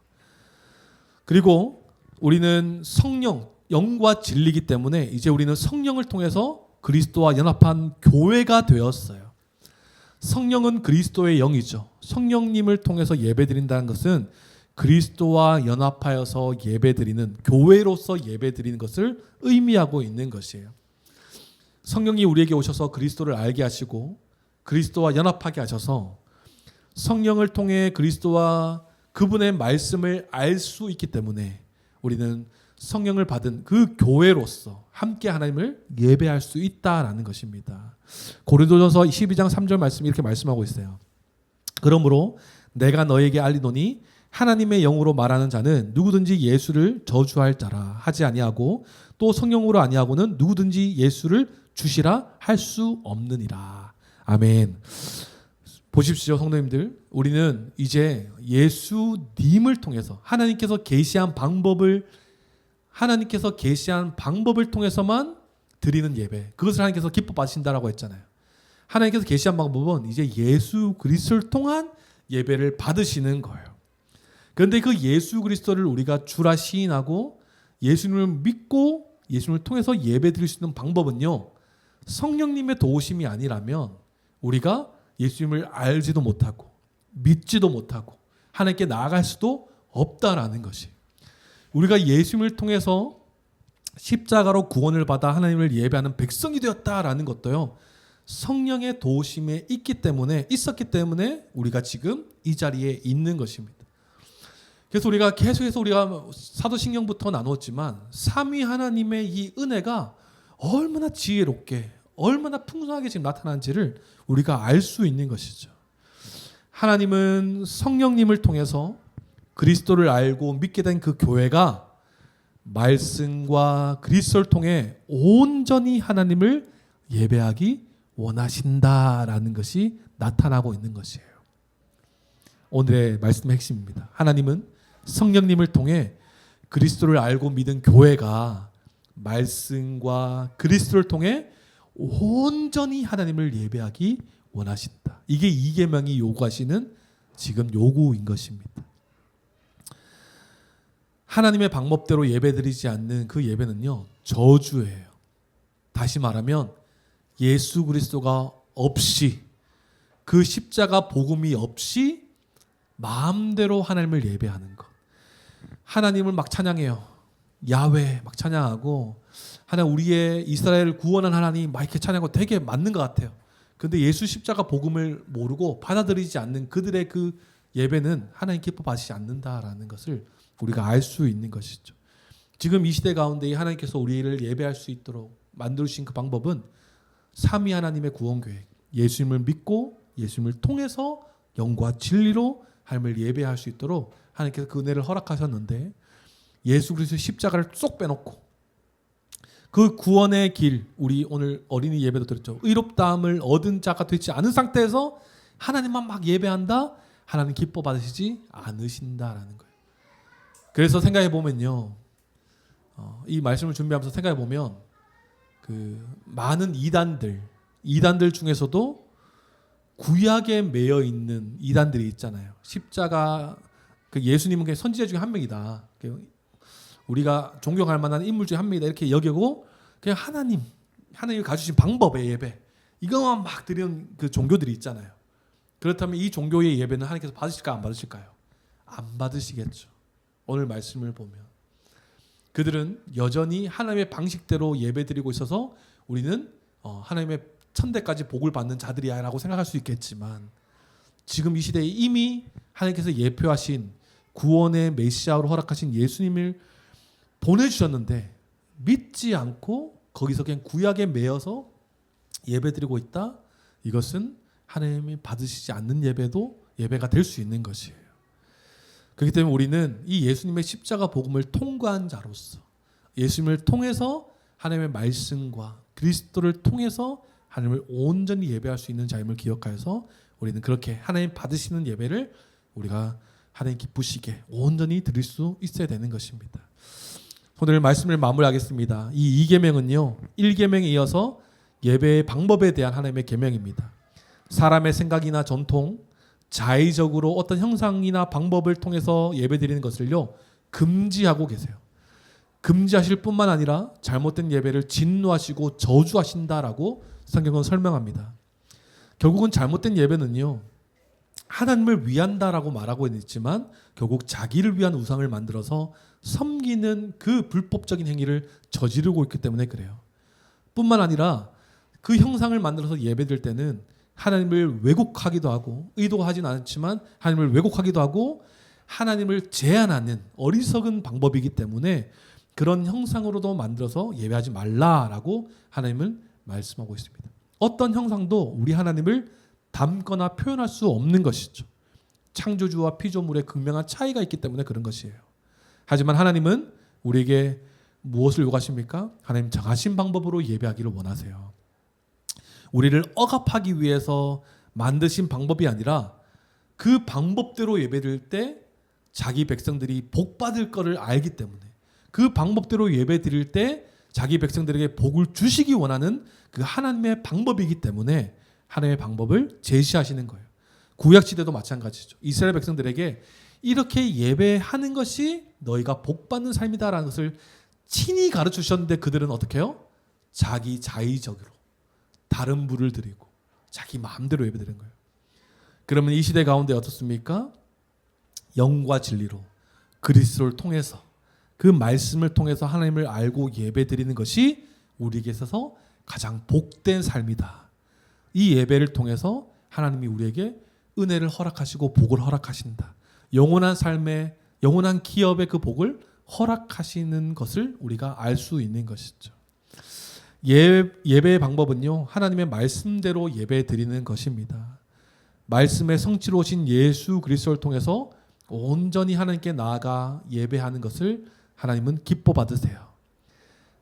A: 그리고 우리는 성령, 영과 진리이기 때문에 이제 우리는 성령을 통해서 그리스도와 연합한 교회가 되었어요. 성령은 그리스도의 영이죠. 성령님을 통해서 예배드린다는 것은 그리스도와 연합하여서 예배드리는, 교회로서 예배드리는 것을 의미하고 있는 것이에요. 성령이 우리에게 오셔서 그리스도를 알게 하시고 그리스도와 연합하게 하셔서 성령을 통해 그리스도와 그분의 말씀을 알 수 있기 때문에 우리는 성령을 받은 그 교회로서 함께 하나님을 예배할 수 있다라는 것입니다. 고린도전서 12장 3절 말씀이 이렇게 말씀하고 있어요. 그러므로 내가 너에게 알리노니 하나님의 영으로 말하는 자는 누구든지 예수를 저주할 자라 하지 아니하고 또 성령으로 아니하고는 누구든지 예수를 주시라 할 수 없느니라. 아멘. 보십시오, 성도님들. 우리는 이제 예수님을 통해서 하나님께서 계시한 방법을 통해서만 드리는 예배, 그것을 하나님께서 기뻐 받으신다라고 했잖아요. 하나님께서 계시한 방법은 이제 예수 그리스도를 통한 예배를 받으시는 거예요. 그런데 그 예수 그리스도를 우리가 주라 시인하고 예수님을 믿고 예수님을 통해서 예배 드릴 수 있는 방법은요, 성령님의 도우심이 아니라면 우리가 예수님을 알지도 못하고 믿지도 못하고 하나님께 나아갈 수도 없다라는 것이, 우리가 예수님을 통해서 십자가로 구원을 받아 하나님을 예배하는 백성이 되었다라는 것도요, 성령의 도우심에 있었기 때문에 우리가 지금 이 자리에 있는 것입니다. 그래서 우리가 계속해서 우리가 사도신경부터 나눴지만 삼위 하나님의 이 은혜가 얼마나 지혜롭게, 얼마나 풍성하게 지금 나타난지를 우리가 알 수 있는 것이죠. 하나님은 성령님을 통해서 그리스도를 알고 믿게 된 그 교회가 말씀과 그리스도를 통해 온전히 하나님을 예배하기 원하신다라는 것이 나타나고 있는 것이에요. 오늘의 말씀의 핵심입니다. 하나님은 성령님을 통해 그리스도를 알고 믿은 교회가 말씀과 그리스도를 통해 온전히 하나님을 예배하기 원하신다. 이게 이계명이 요구하시는 지금 요구인 것입니다. 하나님의 방법대로 예배드리지 않는 그 예배는요, 저주예요. 다시 말하면 예수 그리스도가 없이, 그 십자가 복음이 없이 마음대로 하나님을 예배하는 것. 하나님을 막 찬양해요. 야훼 막 찬양하고, 하나님 우리의 이스라엘을 구원한 하나님 막 이렇게 찬양하고 되게 맞는 것 같아요. 근데 예수 십자가 복음을 모르고 받아들이지 않는 그들의 그 예배는 하나님 기뻐 받으시지 않는다라는 것을 우리가 알 수 있는 것이죠. 지금 이 시대 가운데 하나님께서 우리를 예배할 수 있도록 만들어주신 그 방법은 삼위 하나님의 구원 계획, 예수님을 믿고 예수님을 통해서 영과 진리로 하나님을 예배할 수 있도록 하나님께서 그 은혜를 허락하셨는데, 예수 그리스도의 십자가를 쏙 빼놓고 그 구원의 길, 우리 오늘 어린이 예배도 드렸죠. 의롭다함을 얻은 자가 되지 않은 상태에서 하나님만 막 예배한다? 하나님 기뻐 받으시지 않으신다라는 거예요. 그래서 생각해 보면요, 이 말씀을 준비하면서 생각해 보면 그 많은 이단들 중에서도 구약에 매여 있는 이단들이 있잖아요. 십자가, 그 예수님은 그냥 선지자 중에 한 명이다. 우리가 존경할 만한 인물 중에 한 명이다. 이렇게 여기고 그냥 하나님을 가주신 방법의 예배, 이것만 막 드리는 그 종교들이 있잖아요. 그렇다면 이 종교의 예배는 하나님께서 받으실까 안 받으실까요? 안 받으시겠죠. 오늘 말씀을 보면 그들은 여전히 하나님의 방식대로 예배드리고 있어서 우리는 하나님의 천대까지 복을 받는 자들이야 라고 생각할 수 있겠지만, 지금 이 시대에 이미 하나님께서 예표하신 구원의 메시아로 허락하신 예수님을 보내주셨는데 믿지 않고 거기서 그냥 구약에 매여서 예배드리고 있다? 이것은 하나님이 받으시지 않는 예배가 될 수 있는 것이에요. 그렇기 때문에 우리는 이 예수님의 십자가 복음을 통과한 자로서, 예수님을 통해서 하나님의 말씀과 그리스도를 통해서 하나님을 온전히 예배할 수 있는 자임을 기억하여서 우리는 그렇게 하나님 받으시는 예배를 우리가 하나님 기쁘시게 온전히 드릴 수 있어야 되는 것입니다. 오늘 말씀을 마무리하겠습니다. 이 2계명은요, 1계명에 이어서 예배의 방법에 대한 하나님의 계명입니다. 사람의 생각이나 전통, 자의적으로 어떤 형상이나 방법을 통해서 예배드리는 것을요, 금지하고 계세요. 금지하실 뿐만 아니라 잘못된 예배를 진노하시고 저주하신다라고 성경은 설명합니다. 결국은 잘못된 예배는요, 하나님을 위한다라고 말하고 있지만 결국 자기를 위한 우상을 만들어서 섬기는 그 불법적인 행위를 저지르고 있기 때문에 그래요. 뿐만 아니라 그 형상을 만들어서 예배드릴 때는 하나님을 왜곡하기도 하고, 의도하지는 않지만 하나님을 왜곡하기도 하고 하나님을 제한하는 어리석은 방법이기 때문에 그런 형상으로도 만들어서 예배하지 말라라고 하나님은 말씀하고 있습니다. 어떤 형상도 우리 하나님을 담거나 표현할 수 없는 것이죠. 창조주와 피조물의 극명한 차이가 있기 때문에 그런 것이에요. 하지만 하나님은 우리에게 무엇을 요구하십니까? 하나님 정하신 방법으로 예배하기를 원하세요. 우리를 억압하기 위해서 만드신 방법이 아니라 그 방법대로 예배드릴 때 자기 백성들이 복 받을 것을 알기 때문에, 그 방법대로 예배드릴 때 자기 백성들에게 복을 주시기 원하는 그 하나님의 방법이기 때문에 하나님의 방법을 제시하시는 거예요. 구약시대도 마찬가지죠. 이스라엘 백성들에게 이렇게 예배하는 것이 너희가 복받는 삶이다라는 것을 친히 가르치셨는데 그들은 어떻게 해요? 자기 자의적으로 다른 부를 드리고 자기 마음대로 예배드리는 거예요. 그러면 이 시대 가운데 어떻습니까? 영과 진리로 그리스도를 통해서, 그 말씀을 통해서 하나님을 알고 예배드리는 것이 우리에게 있어서 가장 복된 삶이다. 이 예배를 통해서 하나님이 우리에게 은혜를 허락하시고 복을 허락하신다. 영원한 삶의, 영원한 기업의 그 복을 허락하시는 것을 우리가 알 수 있는 것이죠. 예배의 방법은요, 하나님의 말씀대로 예배 드리는 것입니다. 말씀의 성취로 오신 예수 그리스도를 통해서 온전히 하나님께 나아가 예배하는 것을 하나님은 기뻐 받으세요.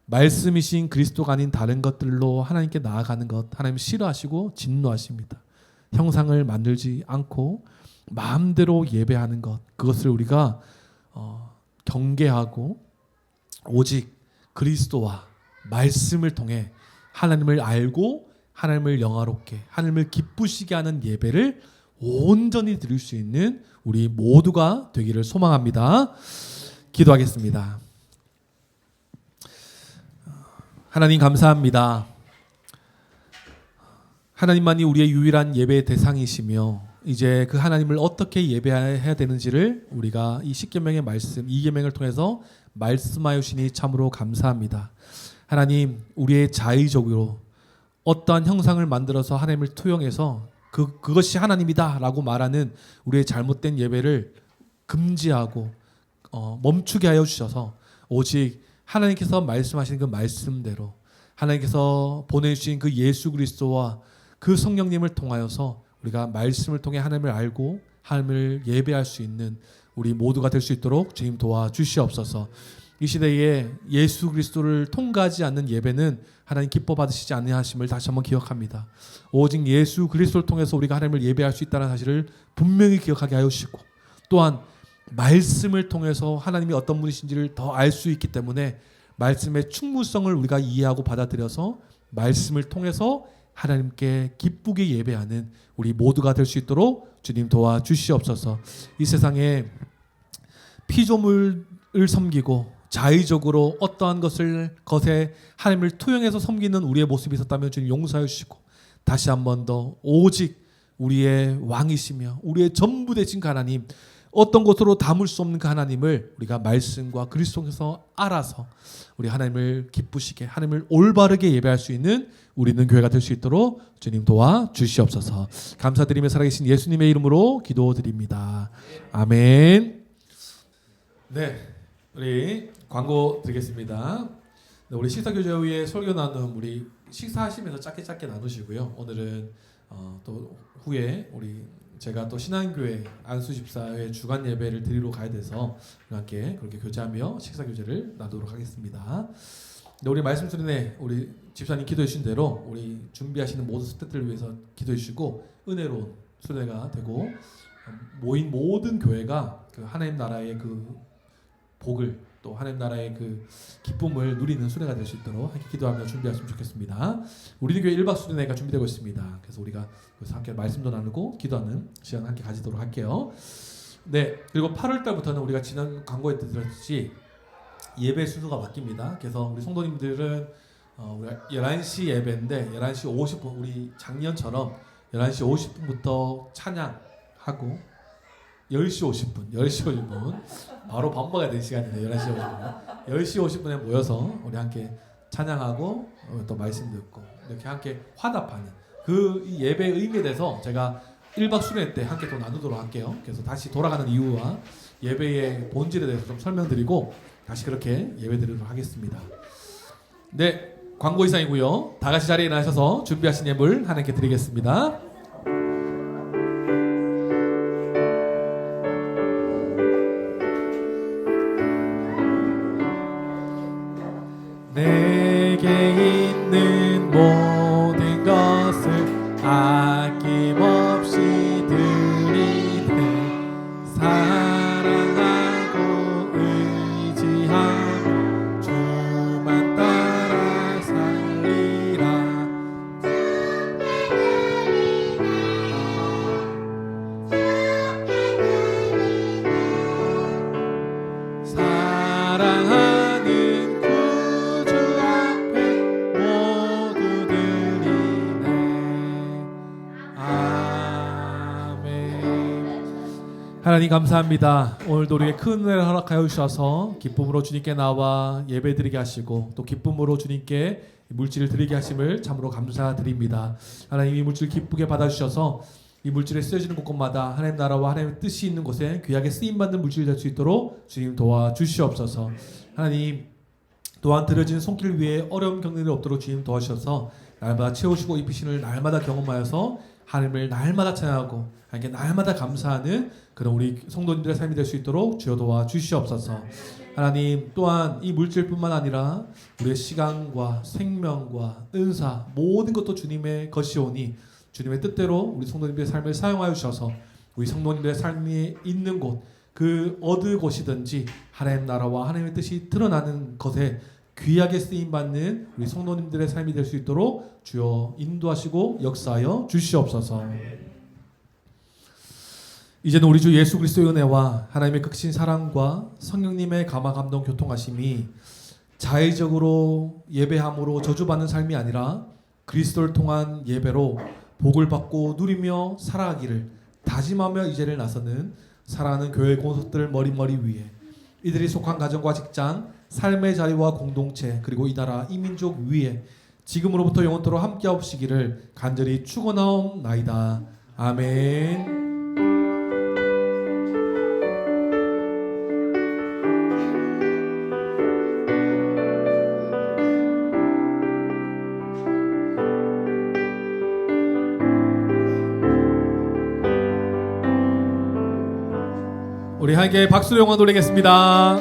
A: 말씀이신 그리스도가 아닌 다른 것들로 하나님께 나아가는 것 하나님 싫어하시고 진노하십니다. 형상을 만들지 않고 마음대로 예배하는 것, 그것을 우리가 경계하고 오직 그리스도와 말씀을 통해 하나님을 알고 하나님을 영화롭게 하나님을 기쁘시게 하는 예배를 온전히 드릴 수 있는 우리 모두가 되기를 소망합니다. 기도하겠습니다. 하나님 감사합니다. 하나님만이 우리의 유일한 예배의 대상이시며 이제 그 하나님을 어떻게 예배해야 되는지를 우리가 이 십계명의 말씀, 이 계명을 통해서 말씀하여 주시니 참으로 감사합니다. 하나님, 우리의 자의적으로 어떠한 형상을 만들어서 하나님을 투영해서 그것이 하나님이다라고 말하는 우리의 잘못된 예배를 금지하고 멈추게 하여 주셔서 오직 하나님께서 말씀하신 그 말씀대로 하나님께서 보내주신 그 예수 그리스도와 그 성령님을 통하여서 우리가 말씀을 통해 하나님을 알고 하나님을 예배할 수 있는 우리 모두가 될 수 있도록 주님 도와주시옵소서. 이 시대에 예수 그리스도를 통과하지 않는 예배는 하나님 기뻐 받으시지 아니하심을 다시 한번 기억합니다. 오직 예수 그리스도를 통해서 우리가 하나님을 예배할 수 있다는 사실을 분명히 기억하게 하여 주시고 또한 말씀을 통해서 하나님이 어떤 분이신지를 더 알 수 있기 때문에 말씀의 충분성을 우리가 이해하고 받아들여서 말씀을 통해서 하나님께 기쁘게 예배하는 우리 모두가 될 수 있도록 주님 도와주시옵소서. 이 세상에 피조물을 섬기고 자의적으로 어떠한 것에 하나님을 투영해서 섬기는 우리의 모습이 있었다면 주님 용서해 주시고 다시 한 번 더 오직 우리의 왕이시며 우리의 전부 되신 그 하나님, 어떤 것으로 담을 수 없는 그 하나님을 우리가 말씀과 그리스도에서 알아서 우리 하나님을 기쁘시게 하나님을 올바르게 예배할 수 있는 우리는 교회가 될 수 있도록 주님 도와주시옵소서. 감사드리며 살아계신 예수님의 이름으로 기도드립니다. 아멘. 네, 우리 광고 드리겠습니다. 네, 우리 식사교제 후에 설교 나눔 우리 식사하시면서 짧게 나누시고요. 오늘은 또 후에 제가 또 신한교회 안수집사회 주간 예배를 드리러 가야 돼서 함께 그렇게 교제하며 식사 교제를 나누도록 하겠습니다. 네, 우리 말씀 수련회 우리 집사님 기도해 주신 대로 우리 준비하시는 모든 스태프들을 위해서 기도해 주시고 은혜로운 수련회가 되고 모인 모든 교회가 그 하나님 나라의 그 복을 또 하나님 나라의 그 기쁨을 누리는 수련회가 될 수 있도록 함께 기도하며 준비하시면 좋겠습니다. 우리는 교회 1박 수련회가 준비되고 있습니다. 그래서 우리가 그래서 함께 말씀도 나누고 기도하는 시간 함께 가지도록 할게요. 네, 그리고 8월 달부터는 우리가 지난 광고에 드렸듯이 예배 순서가 바뀝니다. 그래서 우리 성도님들은 우리가 11시 예배인데 11시 50분 우리 작년처럼 11시 50분부터 찬양하고 10시 50분 바로 밥 먹어야 되는 시간인데 10시 50분에 모여서 우리 함께 찬양하고 또 말씀 듣고 이렇게 함께 화답하는 그 예배의 의미에 대해서 제가 1박 수련회 때 함께 또 나누도록 할게요. 그래서 다시 돌아가는 이유와 예배의 본질에 대해서 좀 설명드리고 다시 그렇게 예배드리도록 하겠습니다. 네, 광고 이상이고요. 다 같이 자리에 일어나셔서 준비하신 예물 하나님께 드리겠습니다. 내게 있는 모든 것을 아낌없이 드리네. 사랑하고 의지하며 주만 따라 살리라. 사랑하는 구주 앞에 모두 드리네. 아멘. 하나님 감사합니다. 오늘도 우리에게 큰 은혜를 허락하여 주셔서 기쁨으로 주님께 나와 예배드리게 하시고 또 기쁨으로 주님께 물질을 드리게 하심을 참으로 감사드립니다. 하나님 이 물질 기쁘게 받아주셔서 이 물질에 쓰여지는 곳곳마다 하나님 나라와 하나님의 뜻이 있는 곳에 귀하게 쓰임받는 물질이 될 수 있도록 주님 도와주시옵소서. 하나님 또한 들어진 손길 위에 어려움 겪는 일이 없도록 주님 도와주셔서 날마다 채우시고 입히시는 날마다 경험하여서 하나님을 날마다 찬양하고 하나님께 날마다 감사하는 그런 우리 성도님들의 삶이 될 수 있도록 주여 도와주시옵소서. 하나님 또한 이 물질뿐만 아니라 우리의 시간과 생명과 은사 모든 것도 주님의 것이오니 주님의 뜻대로 우리 성도님들의 삶을 사용하여 주셔서 우리 성도님들의 삶이 있는 곳, 그 어느 곳이든지 하나님 나라와 하나님의 뜻이 드러나는 것에 귀하게 쓰임 받는 우리 성도님들의 삶이 될 수 있도록 주여 인도하시고 역사하여 주시옵소서. 이제는 우리 주 예수 그리스도의 은혜와 하나님의 극신 사랑과 성령님의 감화 감동 교통하심이 자의적으로 예배함으로 저주받는 삶이 아니라 그리스도를 통한 예배로 복을 받고 누리며 살아가기를 다짐하며 이제를 나서는 사랑하는 교회 공석들 머리머리 위에 이들이 속한 가정과 직장, 삶의 자리와 공동체 그리고 이 나라 이 민족 위에 지금으로부터 영원토록 함께하옵시기를 간절히 축원하옵나이다. 아멘. 우리 함께 박수로 영광 돌리겠습니다.